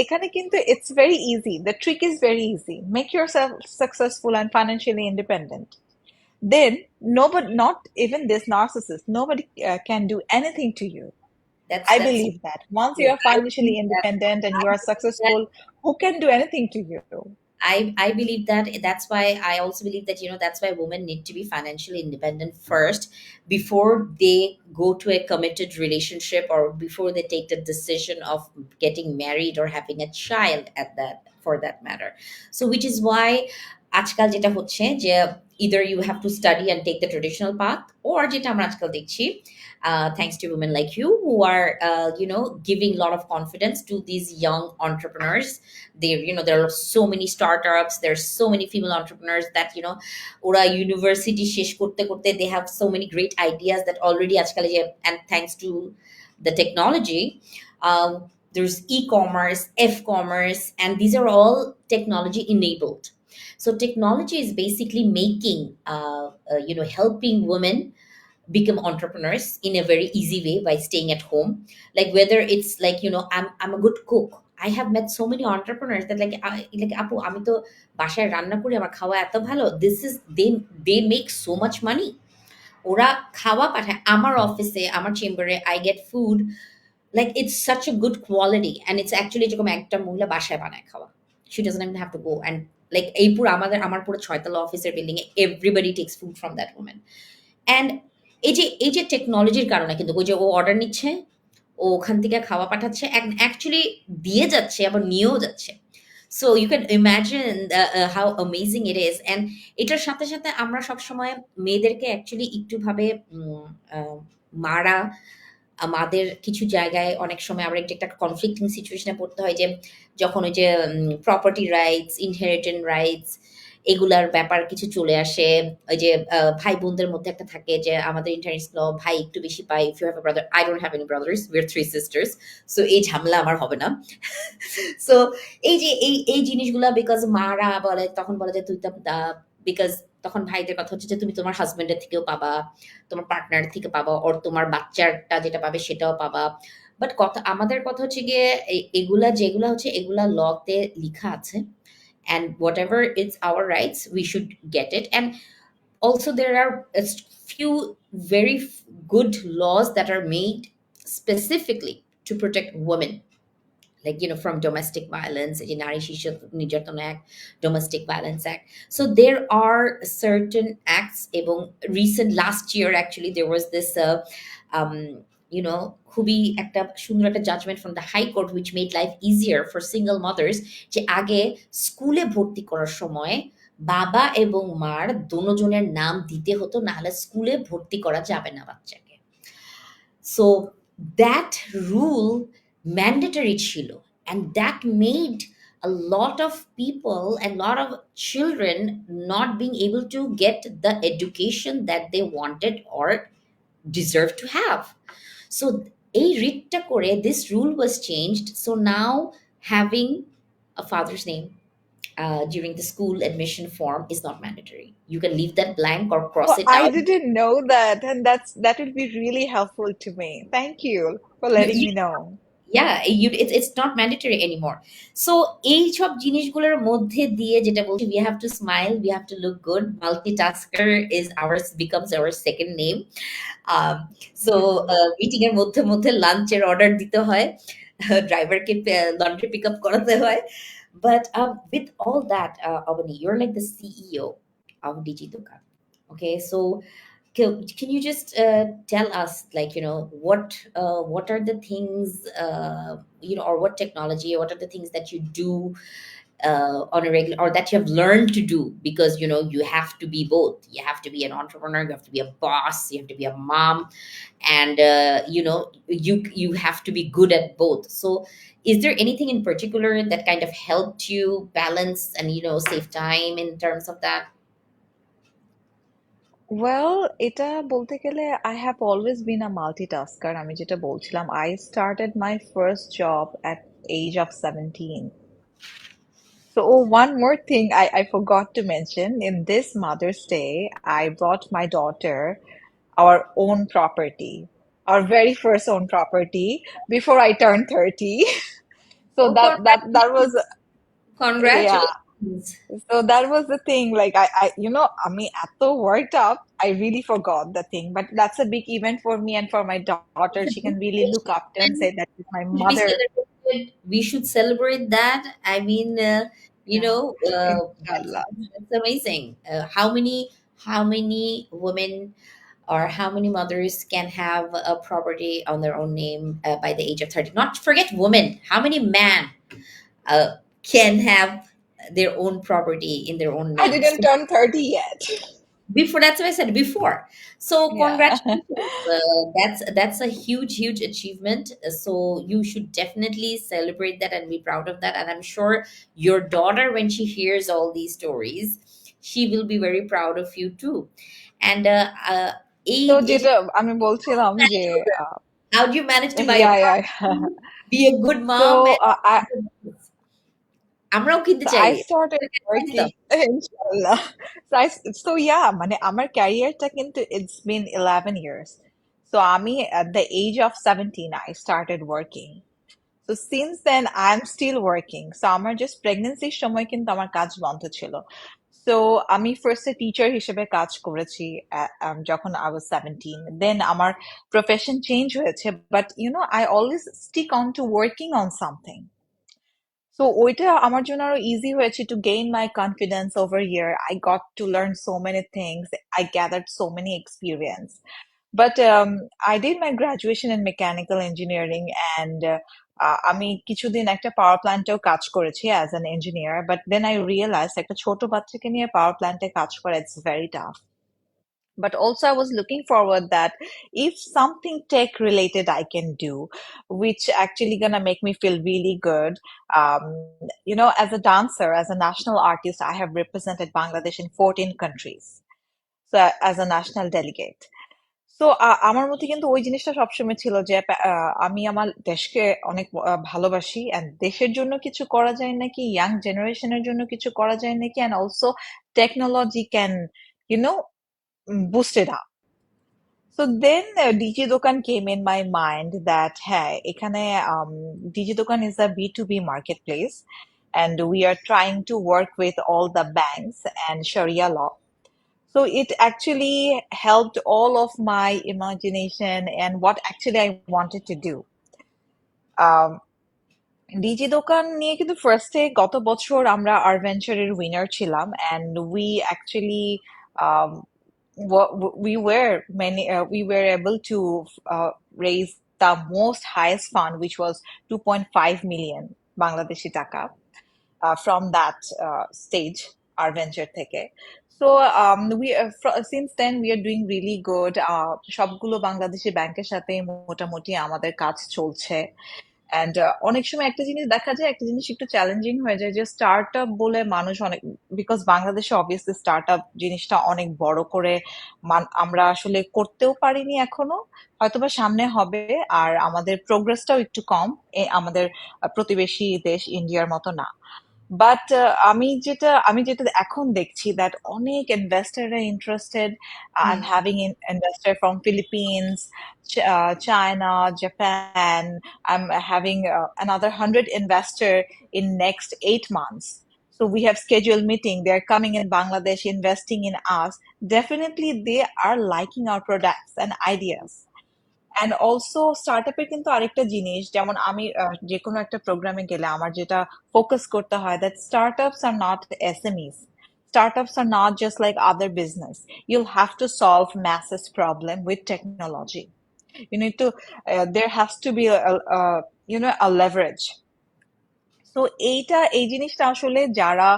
এখানে কিন্তু it's very easy. The trick is very easy. Make yourself successful and financially independent. Then nobody, not even this narcissist, nobody can do anything to you. I that's believe that. Once you true. are I financially believe that. independent and I you are believe that successful, who can do anything to you? I believe that. That's why I also believe that that's why women need to be financially independent first before they go to a committed relationship, or before they take the decision of getting married or having a child, at that for that matter. So which is why আজকাল যেটা হচ্ছে যে either you have to study and take the traditional path, or যেটা আমরা আজকাল দেখছি, thanks to women like you who are giving a lot of confidence to these young entrepreneurs. There are so many startups, there's so many female entrepreneurs that ওরা university শেষ করতে করতে they have so many great ideas that already আজকাল and thanks to the technology, uh, there's e-commerce, f-commerce, and these are all technology enabled. So technology is basically making helping women become entrepreneurs in a very easy way by staying at home. Like whether it's like I'm a good cook. I have met so many entrepreneurs that like আপু আমি তো বাসায় রান্না করি, আমার খাওয়া এত ভালো, this is they make so much money. ওরা খাওয়া পাঠায় আমার অফিসে, আমার চেম্বারে, I get food, like it's such a good quality, and it's actually যেরকম একটা মহিলা বাসায় বানায় খাওয়া, she doesn't even have to go, and like এই পুরো আমার পুরো ছয়তলা অফিসের building A everybody takes food from that woman. And এই যে টেকনোলজির কারণে কিন্তু ওই যে ও অর্ডার নিচ্ছে, ও ওখান থেকে খাওয়া পাঠাচ্ছে, অ্যাকচুয়ালি দিয়ে যাচ্ছে আবার নিয়েও যাচ্ছে। So you can imagine how amazing it is. And এটার সাথে সাথে আমরা সবসময় মেয়েদেরকে অ্যাকচুয়ালি একটুভাবে মারা, আমাদের কিছু জায়গায় অনেক সময় আমরা একটা কনফ্লিক্টিং সিচুয়েশনে পড়তে হয়, যে যখন ওই যে প্রপার্টি রাইটস, ইনহেরিটেন্স রাইটস, এগুলার ব্যাপার কিছু চলে আসে। ওই যে ভাই বোনদের মধ্যে একটা থাকে যে আমাদের ইন্টারনেট ল, ভাই একটু বেশি পাই, if you have a brother, I don't have any brothers, we are three sisters. So এই ঝামেলা আমার হবে না। সো এই যে এই জিনিসগুলা, বিকজ মারা বলে, তখন বলে যে তুই তো বিকজ তখন ভাইদের কথা হচ্ছে যে তুমি তোমার হাজবেন্ডের থেকেও পাবা, তোমার পার্টনার থেকে পাবা, ওর তোমার বাচ্চারটা যেটা পাবে সেটাও পাবা। বাট কথা, আমাদের কথা হচ্ছে গিয়ে এগুলা যেগুলা হচ্ছে এগুলা লতে লিখা আছে, and whatever it's our rights we should get it. And also there are few very good laws that are made specifically to protect women, like from domestic violence, এই যে নারী শিশু নির্যাতন act, domestic violence act. So there are certain acts, এবং recent last year actually there was this um, খুবই একটা সুন্দর একটা judgement from the high court which made life easier for single mothers, যে আগে স্কুলে ভর্তি করার সময় বাবা এবং মার দোনোজনের নাম দিতে হতো, না হলে স্কুলে ভর্তি করা যাবে না বাচ্চাকে। So that rule mandatory chilo, and that made a lot of people and a lot of children not being able to get the education that they wanted or deserved to have. So এই রিটটা করে this rule was changed, so now having a father's name during the school admission form is not mandatory. You can leave that blank or cross Oh, it I out. didn't know that, and that would be really helpful to me. Thank you for You, letting you me know. it's not mandatory anymore. So এই সব জিনিসগুলোর মধ্যে দিয়ে যেটা বলছি, we have to smile, we have to look good, multitasker is ours, becomes our second name. um, so meeting এর মধ্যে মধ্যে লাঞ্চের অর্ডার দিতে হয়, ড্রাইভারকে লন্ড্রি পিক আপ করাতে হয়। But with all that, Avani, you're like the CEO of Digidoka. Okay, so can you just tell us, like what are the things, or what technology, or what are the things that you do on a regular, or that you have learned to do, because you have to be both, you have to be an entrepreneur, you have to be a boss, you have to be a mom, and you have to be good at both. So is there anything in particular that kind of helped you balance and save time in terms of that? Well, এটা বলতে গেলে I have always been a multitasker. আমি যেটা বলছিলাম, I started my first job at age of 17. So, oh, one more thing I forgot to mention. In this Mother's Day, I brought my daughter our own property, our very first own property before I turned 30. So Oh, that was, congratulations. yeah. Congratulations. So that was the thing. Like I mean, eto worked up, I really forgot the thing. But that's a big event for me and for my daughter. It's a She big can really look up to and achievement. say that is my Should be mother. celebrated. We should celebrate that. I mean, Yeah, that's, inshallah. that's amazing. How many women or how many mothers can have a property on their own name by the age of 30? Not forget women. How many men can have their own property in their own I names? didn't turn 30 yet. Before, that's what I said before. So Yeah. congratulations. That's a huge achievement. So you should definitely celebrate that and be proud of that. And I'm sure your daughter, when she hears all these stories, she will be very proud of you too. And তো it is যেটা আমি বলছিলাম যে how do you manage to buy a yeah, yeah. property, be a good mom, So and আমরাও কিনতে so চাই I started working stuff. inshallah. So yeah, মানে আমার ক্যারিয়ারটা কিন্তু it's been 11 years. So আমি at the age of 17 I started working. So since then I'm still working. So আমার just pregnancy সময় কিন্তু আমার কাজ বন্ধ ছিল. So আমি ফার্স্টে টিচার হিসেবে কাজ করেছি যখন I was 17. Then আমার profession change হয়েছে. But you know, I always stick on to working on something. So ওইটা আমার জন্য আরো easy হয়েছে to gain my confidence over here. I got to learn so many things. I gathered so many experience. But I did my graduation in mechanical engineering and আমি কিছুদিন একটা পাওয়ার প্ল্যান্টেও কাজ করেছি as an engineer. But then I realized একটা ছোট বাচ্চাকে নিয়ে পাওয়ার প্ল্যান্টে কাজ করা it's very tough. But also I was looking forward that if something tech related I can do, which actually gonna make me feel really good. You know, as a dancer, as a national artist, I have represented Bangladesh in 14 countries. So as a national delegate. So আমার মধ্যে কিন্তু ওই জিনিসটা সবসময় ছিল যে আমি আমার দেশকে অনেক ভালোবাসি and দেশের জন্য কিছু করা যায় নাকি ইয়াং জেনারেশনের জন্য কিছু করা যায় নাকি and also technology can you know boost it up. So then DG Dokan came in my mind that hey, এখানে DG Dokan is a B2B marketplace and we are trying to work with all the banks and Sharia law. So it actually helped all of my imagination and what actually I wanted to do. Um, ডিজি দোকান নিয়ে কিন্তু ফার্স্টে গত বছর আমরা আরভেঞ্চারের winner ছিলাম and we actually um, we were we were able to raise the most highest fund which was 2.5 million Bangladeshi taka from that stage our venture থেকে so since then we are doing really good সবগুলো বাংলাদেশি ব্যাংকের সাথে মোটামুটি আমাদের কাজ চলছে and অনেক সময় একটা জিনিস দেখা যায় একটা জিনিস একটু চ্যালেঞ্জিং হয়ে যায় যে স্টার্ট আপ বলে মানুষ অনেক বিকজ বাংলাদেশে অবভিয়াসলি স্টার্ট আপ জিনিসটা অনেক বড় করে আমরা আসলে করতেও পারিনি এখনো হয়তোবা সামনে হবে আর আমাদের প্রোগ্রেসটাও একটু কম আমাদের প্রতিবেশী দেশ ইন্ডিয়ার মতো না বাট আমি যেটা এখন দেখছি দ্যাট অনেক ইনভেস্টররা interested I am Hmm. Having investor from Philippines China Japan I'm having another 100 investor in next 8 months. So we have scheduled meeting. They're coming in Bangladesh, investing in us. Definitely, they are liking our products and ideas. And also স্টার্টআপের কিন্তু আরেকটা জিনিস যেমন আমি যে কোনো একটা প্রোগ্রামে গেলে আমার যেটা ফোকাস করতে হয় that startups are not SMEs. Startups are not just like other business. You'll have to solve masses problem with technology. You need to there has to be a you know a leverage. তো এই জিনিসটা আসলে যারা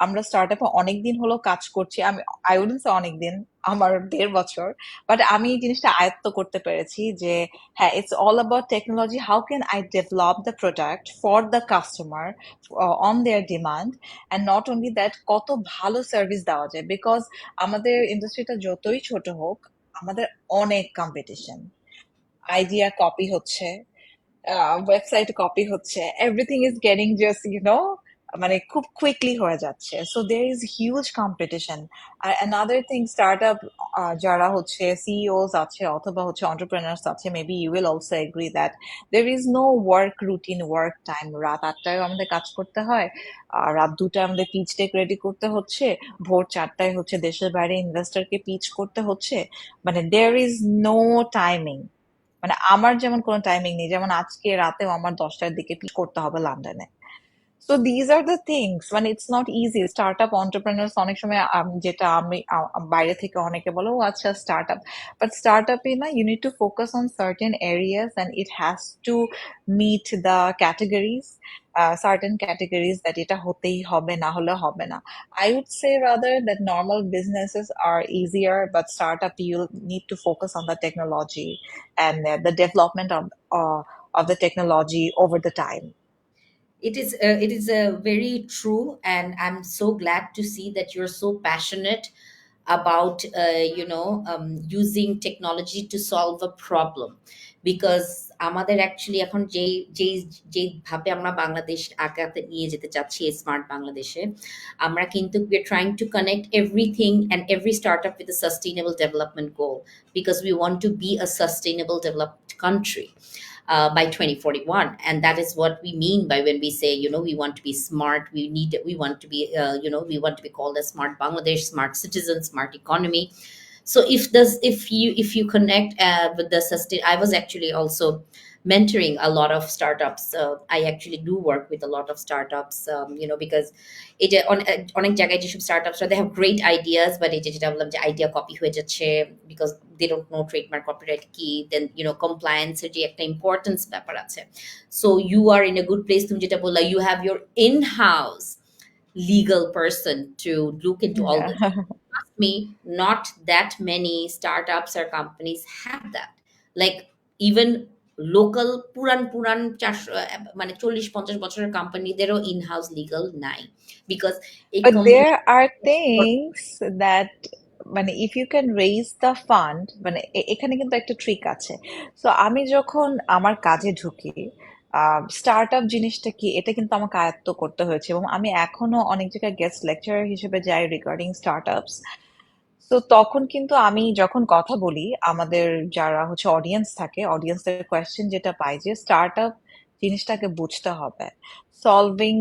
আমরা স্টার্টআপে অনেকদিন হলো কাজ করছি আমি আই উডন্ট সে অনেকদিন আমার 1.5 বছর বাট আমি এই জিনিসটা আয়ত্ত করতে পেরেছি যে হ্যাঁ it's all about technology how can I develop the product for the customer on their demand and not only that কত ভালো সার্ভিস দেওয়া যায় বিকজ আমাদের ইন্ডাস্ট্রিটা যতই ছোট হোক আমাদের অনেক কম্পিটিশন আইডিয়া কপি হচ্ছে website copy হচ্ছে everything is getting just you know মানে খুব কুইকলি হয়ে যাচ্ছে, so there is huge competition. আর অ্যানাদার থিং, স্টার্টআপ যারা হচ্ছে সিইওস আছে অথবা হচ্ছে এন্টারপ্রেনার্স আছে, maybe you will also agree that there is no work routine, work time. রাত 8টায় আমাদের কাজ করতে হয়, আর রাত 2টায় আমাদের পিচ ডেক রেডি করতে হচ্ছে, ভোর 4টায় হচ্ছে দেশের বাইরে ইনভেস্টরকে পিচ করতে হচ্ছে। মানে দের ইজ নো টাইমিং। মানে আমার যেমন কোনো টাইমিং নেই, যেমন আজকে রাতেও আমার 10টার দিকে পিচ করতে হবে লন্ডনে। So these are the things, মানে it's not easy. Startup entrepreneurs অনেক সময় যেটা আমি বাইরে থেকে অনেকে বলো ও আচ্ছা স্টার্টআপ, বাট স্টার্টআপে না you need to focus on certain areas and it has to meet the categories, certain categories that এটা হতেই হবে, না হলে হবে না। I would say rather that normal businesses are easier, but startup you need to focus on the technology and the development of the technology over the time. It is very true, and I'm so glad to see that you're so passionate about using technology to solve a problem. Because আমাদের actually এখন যেই ভাবে আমরা বাংলাদেশ আগাতে নিয়ে যেতে চাচ্ছি smart বাংলাদেশে, আমরা কিন্তু we are trying to connect everything and every startup with a sustainable development goal, because we want to be a sustainable developed country by 2041. And that is what we mean by when we say, we want to be smart, we want to be we want to be called a smart Bangladesh, smart citizen, smart economy. So if you connect with the sustain, I was actually also mentoring a lot of startups. I actually do work with a lot of startups, because অনেক জায়গায় যেসব স্টার্টআপসরা they have great ideas, but এই যেটা বললাম যে idea copy হয়ে যাচ্ছে, because they don't know trademark copyright কি, then compliance এর যে একটা ইম্পর্টেন্স ব্যাপার আছে. So you are in a good place, তুমি যেটা বললা, you have your in-house legal person to look into all Yeah. this. Trust me, not that many startups or companies have that. Like, even local পুরান পুরান 400 মানে 40-50 বছরের কোম্পানিদেরও in house legal নাই, because এই But company there are things that, মানে if you can raise the fund, মানে এখানে কিন্তু একটা ট্রিক আছে। সো আমি যখন আমার কাজে ঢুকি, স্টার্ট আপ জিনিসটা কি এটা কিন্তু আমাকে আয়ত্ত করতে হয়েছে, এবং আমি এখনো অনেক জায়গায় গেস্ট লেকচারার হিসেবে যাই রিগার্ডিং স্টার্ট আপস। তো তখন কিন্তু আমি যখন কথা বলি, আমাদের যারা হচ্ছে অডিয়েন্স থাকে, অডিয়েন্সের কোয়েশ্চেন যেটা পাই যে স্টার্ট আপ জিনিসটাকে বুঝতে হবে, solving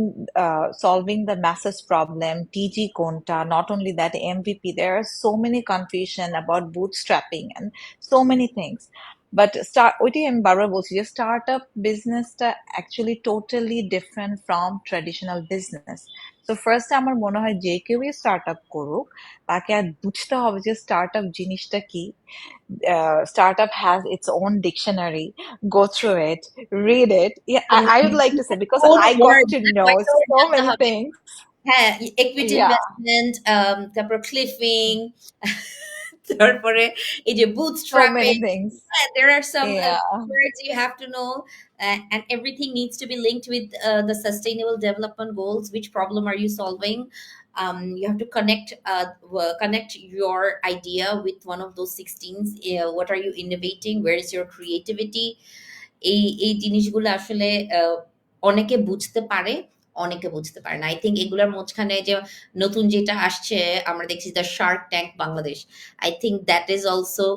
solving the message problem, TG কোনটা, not only that MVP, there are so many confusion about bootstrapping and so many things. But ওইটাই আমি বারবার বলছি যে স্টার্ট আপ বিজনেসটা actually totally different from traditional business. তো ফার্স্ট আমার মনে হয় যে কেউই স্টার্ট আপ করুক, তাকে আর বুঝতে হবে যে স্টার্টআপ জিনিসটা কি। Startup has its own dictionary. Go through it, read it. Yeah, I would like to say because code I got word, to know so জানতে many হবে। things. হ্যাঁ, equity Yeah, investment, তারপর ক্লিফিং, তারপরে এই যে so bootstrapping. many things. Yeah, there are some Yeah, words you have to know, and everything needs to be linked with the sustainable development goals. Which problem are you solving? You have to connect your idea with one of those 16s. What are you innovating? Where is your creativity? এই জিনিসগুলো আসলে অনেকে বুঝতে পারে, অনেকে বুঝতে পারে না। আই থিংক এগুলোর মাঝখানে যে নতুন যেটা আসছে, আমরা দেখছি the Shark Tank Bangladesh. I think that is also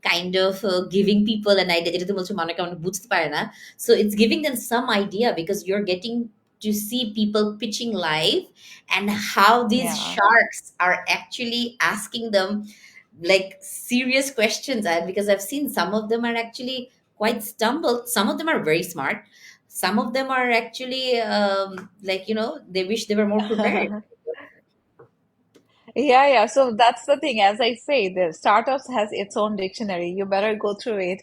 kind of giving people an idea, যেটা তুমি বলছো অনেকে অনেক বুঝতে পারে না। So it's giving them some idea, because you are getting to see people pitching live, and how these yeah. sharks are actually asking them like serious questions. Because I've seen some of them are actually quite stumbled, some of them are very smart, some of them are actually like they wish they were more prepared. Yeah, yeah. So that's the thing. As I say, the startups has its own dictionary. You better go through it.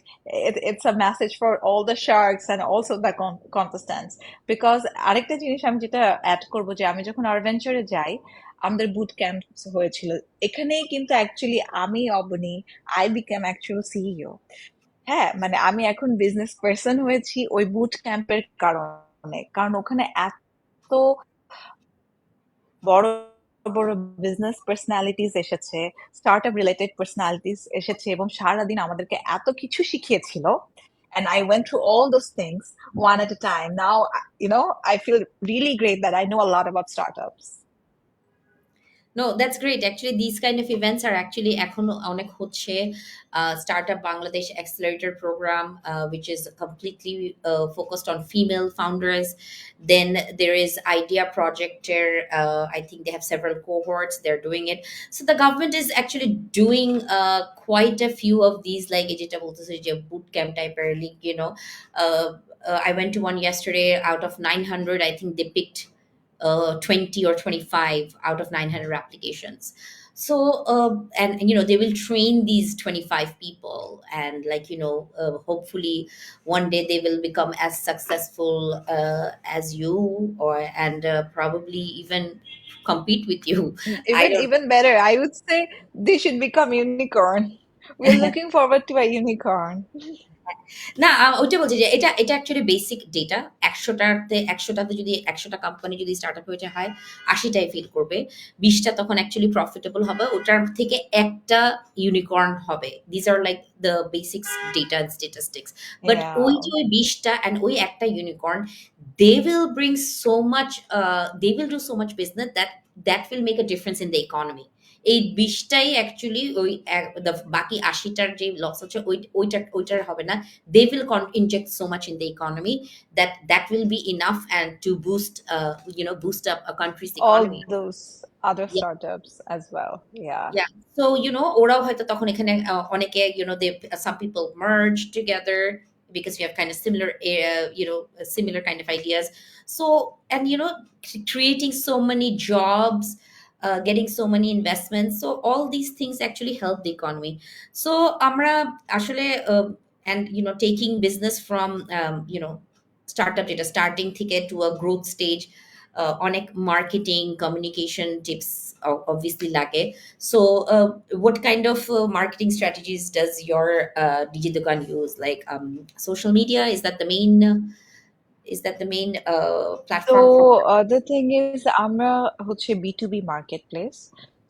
It's a message for all the sharks and also the contestants. Because আরেকটা জিনিস আমি যেটা add করবো, যে আমি যখন অ্যাডভেঞ্চারে যাই, আমাদের বুট ক্যাম্প হয়েছিল, এখানেই কিন্তু অ্যাকচুয়ালি আমি Aboni, I become actual CEO. হ্যাঁ, মানে আমি এখন বিজনেস পার্সন হয়েছি ওই বুট ক্যাম্পের কারণে, কারণ ওখানে এত বড় বড় বিজনেস পার্সোনালিটিস এসেছে, স্টার্টআপ রিলেটেড পার্সোনালিটিস এসেছে, এবং সারাদিন আমাদেরকে এত কিছু শিখিয়েছিল। And I went through all those things one at a time. Now, I feel really great that I know a lot about startups. No, that's great. Actually, these kind of events are actually এখনো অনেক হচ্ছে Startup Bangladesh Accelerator Program, which is completely focused on female founders. Then there is Idea Projector. I think they have several cohorts. They're doing it. So the government is actually doing quite a few of these, like এই যেটা বলতেছে যে boot camp type early, Uh, I went to one yesterday. Out of 900, I think they picked 20 or 25 out of 900 applications. So and they will train these 25 people, and hopefully one day they will become as successful as you, or and probably even compete with you. I don't. Even better, I would say they should become unicorn. We're looking forward to a unicorn. না, ওইটা বলছি যে এটা এটা actually basic data. ১০০টাতে যদি ১০০টা company যদি startup হয়ে হয়, ৮০টাই ফেল করবে। ২০টা তখন অ্যাকচুয়ালি প্রফিটেবল হবে। ওটার থেকে একটা ইউনিকর্ন হবে। This are like the basics data and statistics. But ওই Yeah. যে ওই ২০টা অ্যান্ড ওই একটা unicorn, they will bring so much, they will do so much business that will make a difference in the economy. এই ২০টাই actually ওই বাকি ৮০টার যে লস হচ্ছে ওইটার হবে না। They will inject so much in the economy that will be enough and to boost up a country's economy. All those other Yeah. startups as well. Yeah. Yeah. So, ওরাও হয়তো তখন এখানে অনেকে, they some people merge together because you have kind of similar kind of ideas. So, and creating so many jobs, getting so many investments. So all these things actually help the economy. So আমরা আসলে and taking business from startup যেটা starting থেকে to a growth stage, অনেক marketing communication tips obviously লাগে. So what kind of marketing strategies does your Digidogan use? Like social media, is that the main platform for So the thing is, আমরা হচ্ছে B2B marketplace.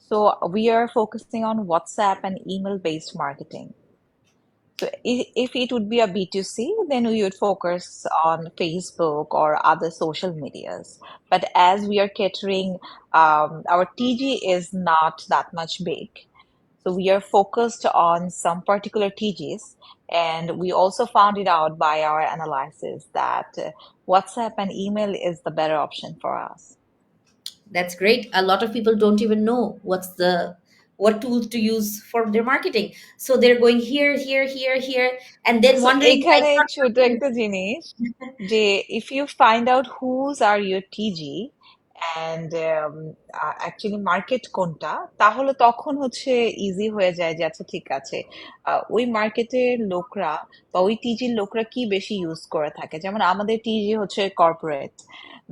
So we are focusing on WhatsApp and email-based marketing. So if it would be a B2C, then we would focus on Facebook or other social medias. But as we are catering, our TG is not that much big. So we are focused on some particular TGs, and we also found it out by our analysis that WhatsApp and email is the better option for us. That's great. A lot of people don't even know what tools to use for their marketing. So they're going here, here, here, here, and then So wondering why এখানে it's not ছোট working. একটা জিনিস যে if you find out whose are your TG and actually market কোনটা, তাহলে তখন হচ্ছে easy হয়ে যায় যে আচ্ছা ঠিক আছে, ওই মার্কেটের লোকরা বা ওই টিজির লোকরা কি বেশি ইউজ করে থাকে। যেমন আমাদের টিজি হচ্ছে corporate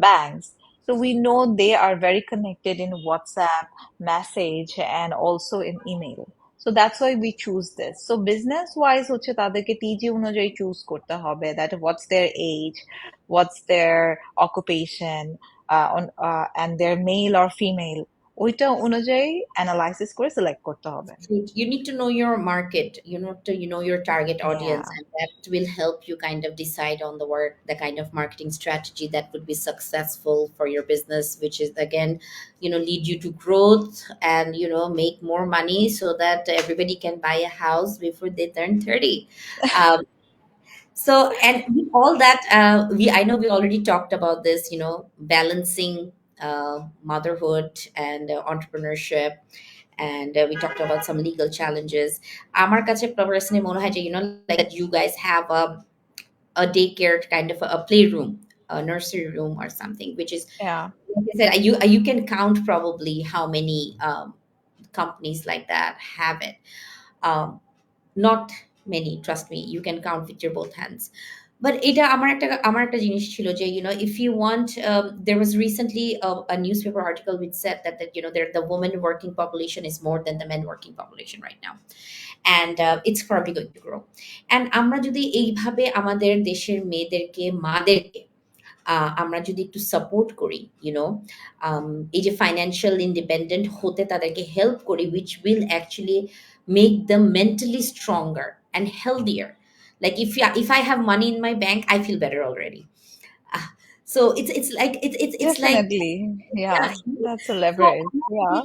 banks, so we know they are very connected in WhatsApp message and also in email. So that's why we choose this. So business wise হচ্ছে তাদেরকে টিজি অনুযায়ী চুজ করতে হবে, that what's their age, what's their occupation, and their male or female, ওইটা অনুযায়ী analysis করে select করতে হবে। You need to know your market, your target audience, Yeah. and that will help you kind of decide on the kind of marketing strategy that would be successful for your business, which is again, lead you to growth and make more money so that everybody can buy a house before they turn 30. Um, so, and with all that, I know we already talked about this, balancing motherhood and entrepreneurship, and we talked about some legal challenges. আমার কাছে personally মনে হয় যে like that you guys have a daycare kind of a playroom, a nursery room or something, which is, Yeah. like I said, you can count probably how many companies like that have it. um, not many, trust me, you can count with your both hands. But এটা আমার একটা জিনিস ছিল যে if you want, there was recently a newspaper article which said that the woman working population is more than the men working population right now, and it's probably going to grow. And আমরা যদি এইভাবে আমাদের দেশের মেয়েদেরকে মাদেরকে আমরা যদি একটু support করি, এই যে ফাইন্যান্সিয়াল ইন্ডিপেন্ডেন্ট হতে তাদেরকে হেল্প করি, which will actually make them mentally stronger and healthier. Like if I have money in my bank, I feel better already. Ah, so it's like it's like, Definitely. yeah. Yeah, that's a So leverage. Yeah.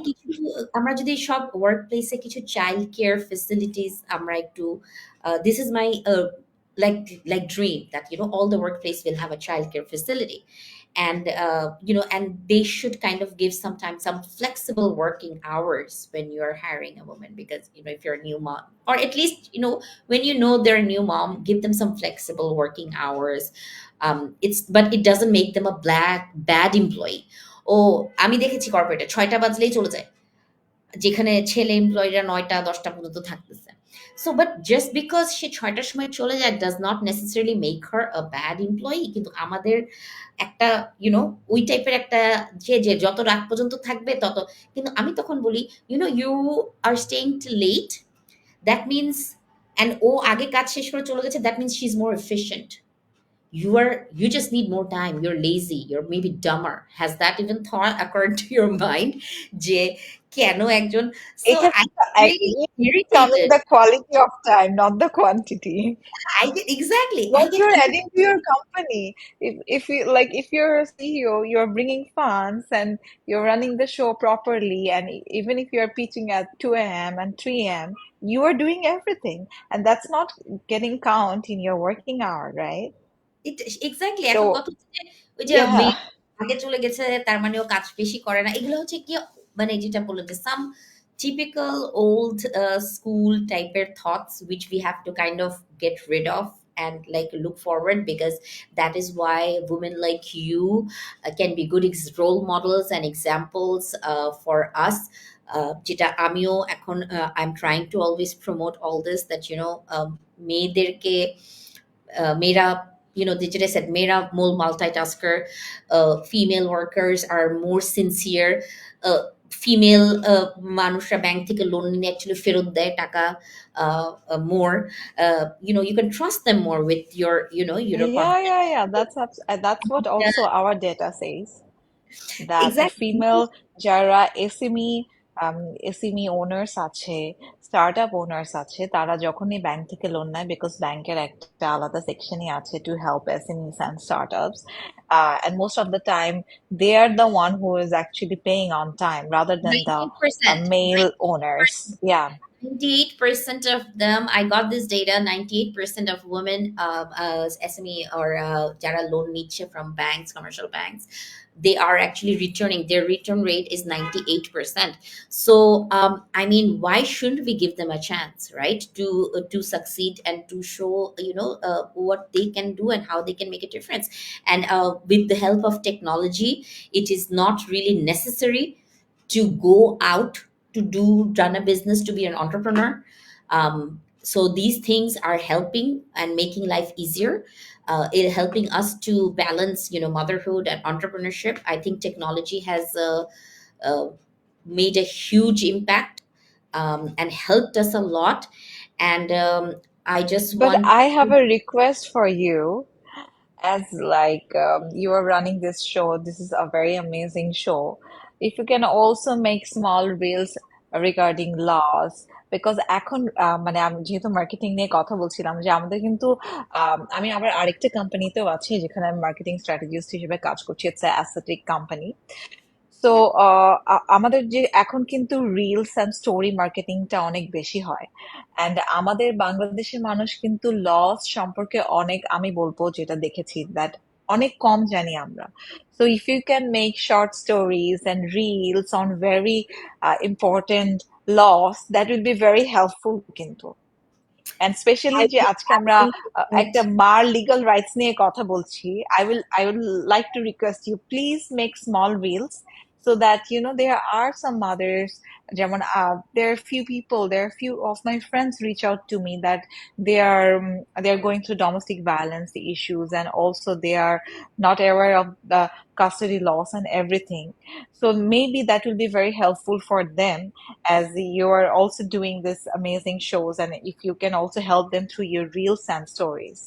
আমরা যদি সব work প্লেসে কিছু child care facilities আমরা একটু, this is my like dream that all the workplace will have a child care facility. And and they should kind of give sometimes some flexible working hours when you're hiring a woman, because if you're a new mom, or at least when they're a new mom, give them some flexible working hours. But it doesn't make them a bad employee. ও, আমি দেখেছি কর্পোরেটে 6টা বাজলেই চলে যায়, যেখানে ছেলে এমপ্লয়িরা 9টা 10টা পর্যন্ত থাকতেছে। সো বাট জাস্ট বিকজ সে 6টার সময় চলে যায় does not necessarily make her a bad employee. কিন্তু আমাদের একটা ওই টাইপের একটা, যে যত রাত পর্যন্ত থাকবে তত। কিন্তু আমি তখন বলি, you are staying till late, that means, and ও আগে কাজ শেষ করে চলে গেছে, that means she is more efficient. You just need more time, you're lazy, you're maybe dumber. Has that even thought occurred to your mind? যে কেন একজন, so It has I get really coming irritated. the quality of time, not the quantity. I get exactly, I What get you're adding to your irritated. company. If you like, if you're a CEO, you're bringing funds and you're running the show properly, and even if you're pitching at 2 a.m. and 3 a.m., you are doing everything, and that's not getting count in your working hour, right? Exactly, এখন So কথা হচ্ছে যে ওই যে yeah. মেয়ে আগে চলে গেছে তার মানে ও কাজ বেশি করে না, এগুলো হচ্ছে কি, মানে যেটা বললো যে সাম typical old school type thoughts which we have to kind of get rid of and like look forward, because that is why women like you can be good role models and examples for us. যেটা আমিও এখন I'm trying to always promote all this, that মেয়েদেরকে, মেয়েরা, they just said মেয়েরা more multitasker, female workers are more sincere, female মানুষরা bank থেকে loan নিয়ে actually ফেরত দেয় টাকা মোর, you can trust them more with your Yeah, confidence. yeah, yeah. That's what also our data says. That Exactly. female যারা SME owners আছে, startup owners আছে, তারা যখনই ব্যাংক থেকে লোন নেয়, বিকজ ব্যাংকের একটা আলাদা সেকশনই আছে to help SMEs and startups, and most of the time they are the one who is actually paying on time rather than the 98%. male owners. Yeah. 98% of them, I got this data, 98% of women, SME or Jara loan niche from banks, commercial banks, they are actually returning. Their return rate is 98%. So, I mean, why shouldn't we give them a chance, right? To succeed and to show, what they can do and how they can make a difference. And with the help of technology, it is not really necessary to go out to do run a business, to be an entrepreneur. So these things are helping and making life easier, it helping us to balance motherhood and entrepreneurship. I think technology has uh, made a huge impact, and helped us a lot. And I just But want I have a request for you. As like you are running this show, this is a very amazing show. If you can also make small reels regarding laws, because এখন মানে আমি যেহেতু marketing নিয়ে কথা বলছিলাম, যে আমাদের কিন্তু আমি আবার আরেকটা কোম্পানিতেও আছি যেখানে আমি মার্কেটিং স্ট্র্যাটেজিস্ট হিসেবে কাজ করছি। It's acetic company. সো আমাদের যে এখন কিন্তু রিলস অ্যান্ড স্টোরি মার্কেটিংটা অনেক বেশি হয়, অ্যান্ড আমাদের বাংলাদেশের মানুষ কিন্তু লস সম্পর্কে অনেক, আমি বলবো যেটা দেখেছি, দ্যাট অনেক কম জানি আমরা। So if you can make short stories and reels on very important laws, that will be very helpful কিন্তু। And I especially যে think আজকে I আমরা think that একটা মার লিগ্যাল রাইটস নিয়ে কথা বলছি, I will like to request you, please make small reels so that there are some mothers, যেমন there are few people, there are few of my friends reach out to me that they are going through domestic violence issues, and also they are not aware of the custody laws and everything. So maybe that will be very helpful for them, as you are also doing this amazing shows, and if you can also help them through your real Sam stories.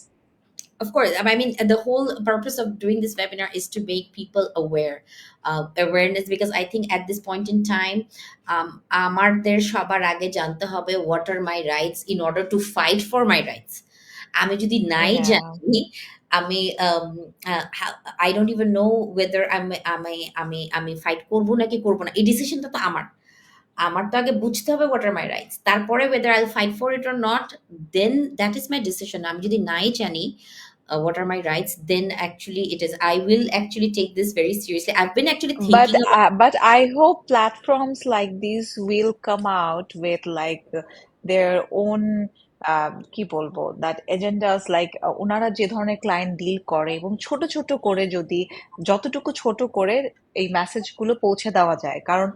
of course, I mean, the whole purpose of doing this webinar is to make people aware, awareness, because I think at this point in time, আমাদের সবার আগে জানতে হবে what are my rights in order to fight for my rights. আমি যদি নাই Yeah. জানি, আমি I don't even know whether আমি ফাইট করব নাকি করব না, এই ডিসিশনটা তো আমার। আমার তো আগে বুঝতে হবে হোয়াট আর মাই রাইটস, তারপরে whether I fight for it or not, then that is my decision. আমি যদি নাই জানি what are my rights, then actually it is, I will actually take this very seriously. I've been actually thinking about. But I hope platforms like these will come out with like their own কি বলবো that agendas like ওনারা যে ধরনের client deal করে এবং ছোট ছোট করে যদি যতটুকু ছোট করে এই মেসেজগুলো পৌঁছে দেওয়া যায় কারণ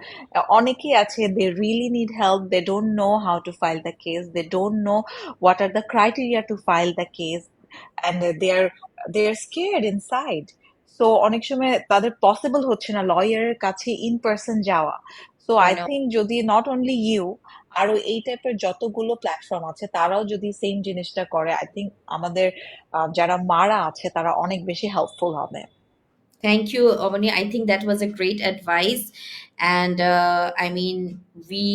অনেকেই আছে they really need help, they don't know how to file the case, they don't know what are the criteria to file the case, and they're scared inside. So অনেক সময় তাদের পসিবল হচ্ছে না লয়ারের কাছে ইন পার্সন যাওয়া। So I I know. Think যদি not only you, আরো এই টাইপের যতগুলো প্ল্যাটফর্ম আছে তারাও যদি সেম জিনিসটা করে, আই থিঙ্ক আমাদের যারা মারা আছে তারা অনেক বেশি হেল্পফুল হবে। Thank you, Ovani. I think that was a great advice. And I mean, we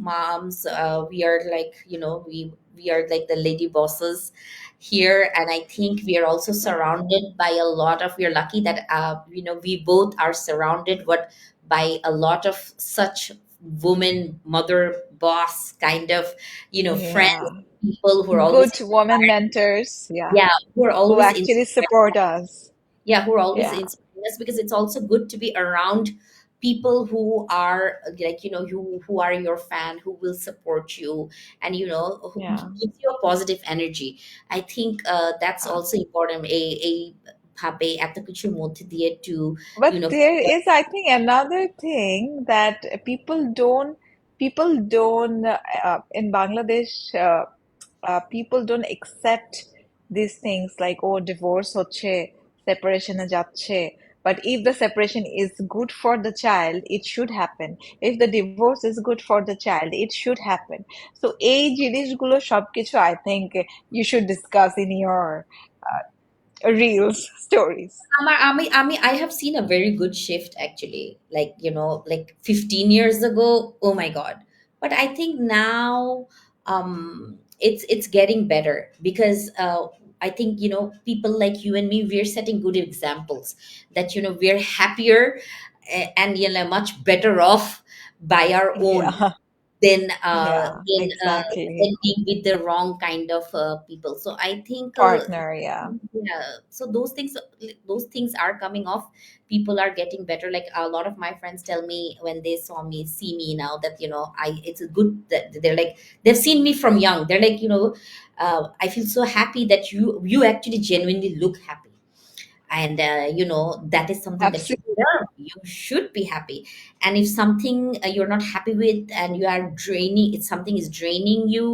moms, we are like, we are like the lady bosses here. And I think we are also surrounded by a lot of, we are lucky that, we both are surrounded by a lot of such woman, mother, boss kind of, friends, Yeah, people who are always good woman mentors, yeah, yeah, who are who always actually support us. yeah, who are always Yeah, inspiring us, because it's also good to be around people who are like, who are your fan, who will support you, and who yeah. gives you a positive energy. I think that's also important, a ভাবে এত কিছুর মধ্যে দিয়ে to you But know there is, I think, another thing that people don't in Bangladesh, people don't accept these things like, oh, divorce হচ্ছে, separation এ যাচ্ছে. But if the separation is good for the child, it should happen. If the divorce is good for the child, it should happen. So এই জিনিসগুলো সবকিছু I think you should discuss in your reels stories. I have seen a very good shift actually. Like, like 15 years ago, oh my God. But I think now it's getting better, because I think, people like you and me, we're setting good examples that, we're happier, and, much better off by our own Yeah, than yeah, exactly. being with the wrong kind of people. So I think Partner, yeah. yeah, so those things are coming off. People are getting better. Like, a lot of my friends tell me when they see me now, that, it's a good that they're like, they've seen me from young. They're like, I feel so happy that you actually genuinely look happy, and that is something that you Absolutely. deserve. You should be happy. And if something you're not happy with, and you are draining, if something is draining you,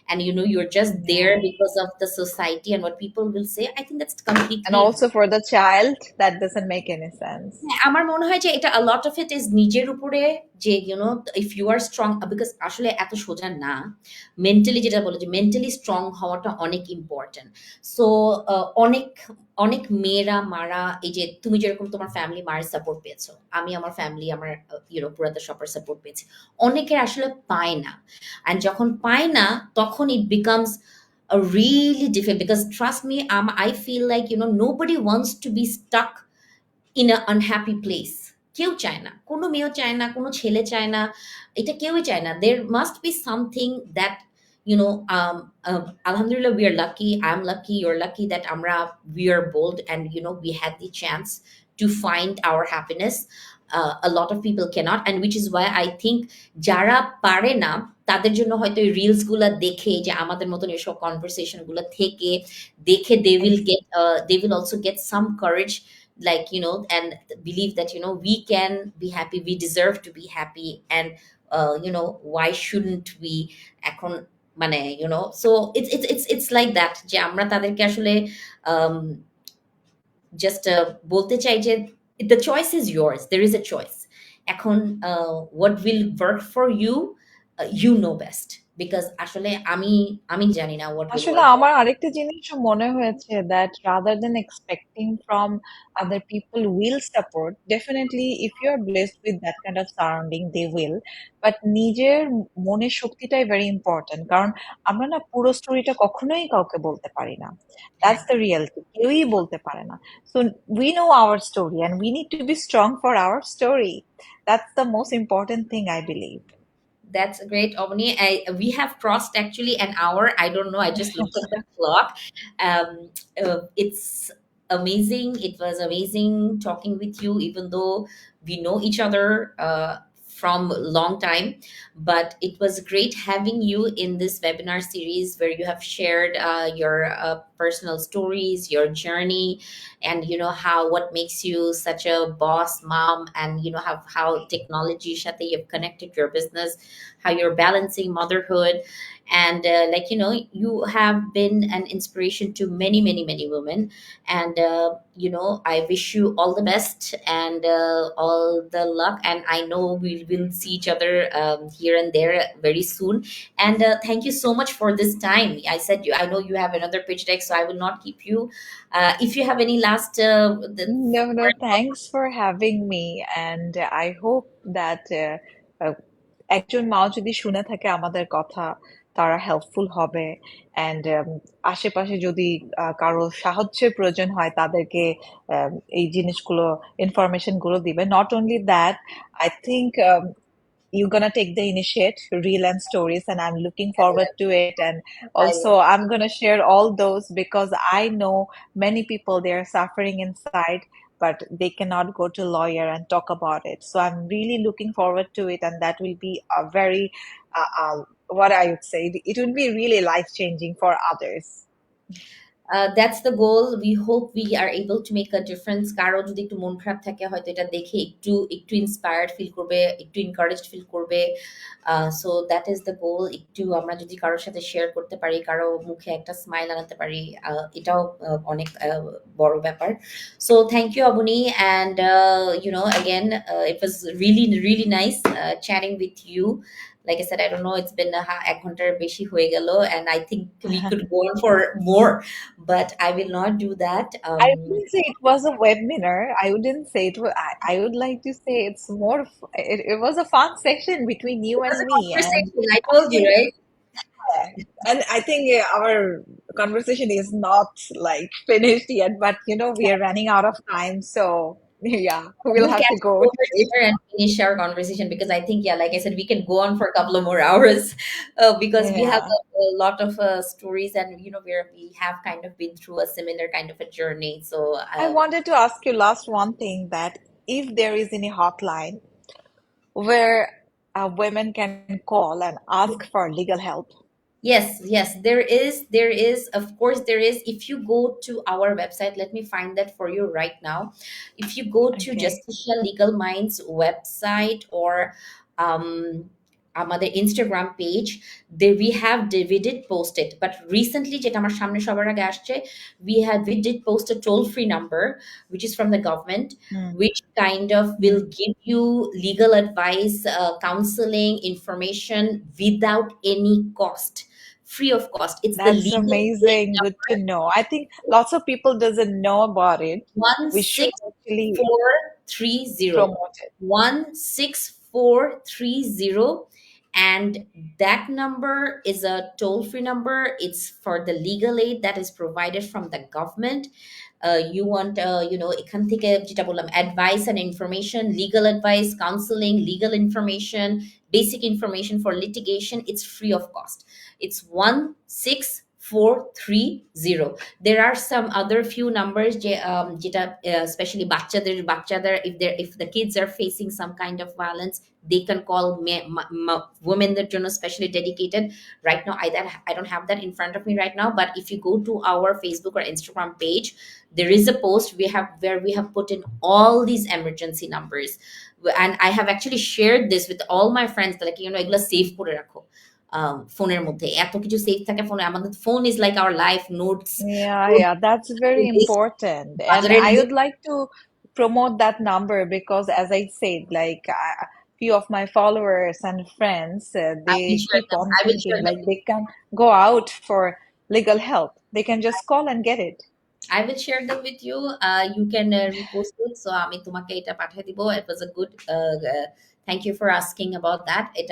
and you're just there Yeah. because of the society and what people will say, I think that's And completely. also for the child, that doesn't make any sense. হ্যাঁ, আমার মনে হয় যে এটা a lot of it is নিজের উপরে, যে if you are strong, because আসলে এত সোজা না। মেন্টালি, যেটা বলে যে মেন্টালি স্ট্রং হওয়াটা অনেক ইম্পর্টেন্ট। সো অনেক অনেক মেয়েরা মারা, এই যে তুমি যেরকম তোমার ফ্যামিলি মায়ের সাপোর্ট পেয়েছো, আমি আমার ফ্যামিলি, আমার পুরাতন সবার সাপোর্ট পেয়েছি। অনেকের আসলে পায় না, and যখন পায় না, তখন it becomes a really difficult, because trust me, I feel like, nobody wants to be stuck in a unhappy place. কেউ চায় না, কোনো মেয়েও চায় না, কোনো ছেলে চায় না, এটা কেউই চায় না। There must be something that, আলহামদুলিল্লাহ, we are lucky, I am lucky, you are lucky, that আমরা we are bold, and we had the chance to find our happiness. a lot of people cannot, and which is why I think যারা পারে না, তাদের জন্য হয়তো এই reels গুলা দেখে, যে আমাদের মতন এসব কনভারসেশন গুলো থেকে দেখে, Ex- they will also get some courage, like, and believe that, we can be happy, we deserve to be happy, and why shouldn't we, এখন মানে, so it's like that, যে আমরা তাদেরকে আসলে um, জাস্ট বলতে চাই যে the choice is yours, there is a choice। এখন what will work for you, you know best, because আসলে আমি জানি না what will আসলে work out. আমার আরেকটা জিনিসও মনে হয়েছে that rather than expecting from other people will support, definitely if you are blessed with that kind of surrounding, they will. But নিজের মনের শক্তিটাই very important. কারণ আমরা না পুরো স্টোরিটা কখনোই কাউকে বলতে পারি না। That's the reality. কেউই বলতে পারে না। So we know our story and we need to be strong for our story. That's the most important thing, I believe. That's great, Omni. We have crossed actually an hour. I don't know. I just looked at the clock. It's amazing. It was amazing talking with you, even though we know each other from a long time. But it was great having you in this webinar series where you have shared your personal stories, your journey, and how what makes you such a boss mom, and how technology, Shate, you've connected your business, how you're balancing motherhood, and you have been an inspiration to many, many, many women. And I wish you all the best and all the luck, and I know we will see each other here and there very soon. And thank you so much for this time. I know you have another pitch deck, so I will not keep you. If you have any last No, no, thanks for having me. And I hope that uh, একজন মাও যদি শুনে থাকে আমাদের কথা, তারা helpful হবে। And আশেপাশে যদি কারো সাহায্যের প্রয়োজন হয়, তাদেরকে এই জিনিসগুলো, ইনফরমেশন গুলো দিবে। Not only that, I think you're gonna take the initiate reel and stories, and I'm looking forward to it. And I also I'm gonna share all those because I know many people, they are suffering inside, but they cannot go to lawyer and talk about it. So I'm really looking forward to it, and that will be a very what I would say, it will be really life changing for others. That's the goal. We hope we are able to make a difference. কারো যদি একটু মন খারাপ থাকে হয়তো এটা দেখে একটু একটু ইন্সপায়ার্ড ফিল করবে, একটু এনকারেজড ফিল করবে। সো দ্যাট ইজ দ্য গোল। একটু আমরা যদি কারোর সাথে শেয়ার করতে পারি, কারো মুখে একটা স্মাইল আনাতে পারি, এটাও অনেক বড় ব্যাপার। So thank you, Abuni, and again, it was really, really nice chatting with you. Like I said, I don't know, it's been এক ঘন্টার বেশি হয়ে গেল, and I think we could go on for more, but I will not do that. I wouldn't say it was a webinar. I wouldn't say it was, I would like to say it's more, it was a fun session between It you was and a me. And conversation. I I told you, think, right? and I think our conversation is not like finished yet, but we are running out of time. So yeah, we'll We'll have to catch up go over to it. later and finish our conversation, because I think, yeah, like I said, we can go on for a couple of more hours because we have Yeah. a lot of stories, and where we have kind of been through a similar kind of a journey. So I wanted to ask you last one thing, that if there is any hotline where women can call and ask for legal help. yes, yes, there is, of course there is. If you go to our website, let me find that for you right now. If you go to Okay. Justicia Legal Minds website, or আমাদের Instagram page, we have we did post it, but recently যেটা আমার সামনে সবার আগে আসছে, we did post a toll free number which is from the government, Mm, which kind of will mm. give you legal advice, counseling information without any cost, free of cost. It's the That's legal aid amazing. Good number, to know. I think lots of people doesn't know about it. We should actually 16430. promote it. 16430. And that number is a toll free number. It's for the legal aid that is provided from the government. You want এখান থেকে যেটা বললাম, advice and information, legal advice, counseling, legal information, basic information for litigation. It's free of cost. It's 16430. There are some other few numbers যেটা especially বাচ্চাদের, if the kids are facing some kind of violence, they can call womenদের জন্য specially dedicated. Right now, I don't have that in front of me right now, but if you go to our Facebook or Instagram page, there is a post we have put in all these emergency numbers. And I have actually shared this with all my friends, like এগুলো save করে রাখো ফোনের মধ্যে, এত কিছু save থাকে ফোনে, আমাদের phone is like our life notes, Yeah, yeah, that's very important. And বাজারের I would list. like to promote that number because, as I said, like few of my followers and friends, I will they share keep them. on I will share thinking like them. they can go out for legal help. They can just call and get it. I will share them with you. You can repost it. So আমি তোমাকে এটা পাঠিয়ে দিব. It was a good. Thank you for asking about that. It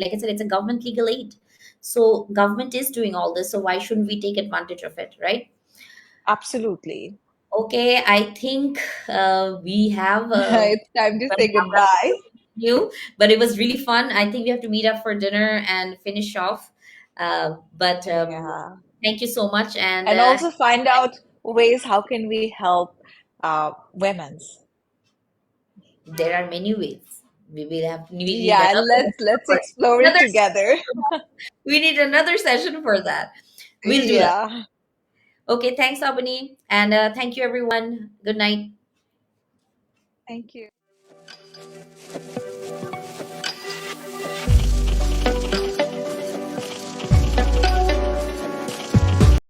like I said, it's a government legal aid. So government is doing all this. So why shouldn't we take advantage of it, right? Absolutely. Okay, I think we have It's time to gonna say wrap up goodbye. this interview, but it was really fun. I think we have to meet up for dinner and finish off. But Yeah. thank you so much, and And also find out ways how can we help women's. there are many ways. We need Yeah, another let's for explore it another together. session. We need another session for that. We'll do that. Yeah. Okay, thanks, Abani, and thank you, everyone. Good night. Thank you.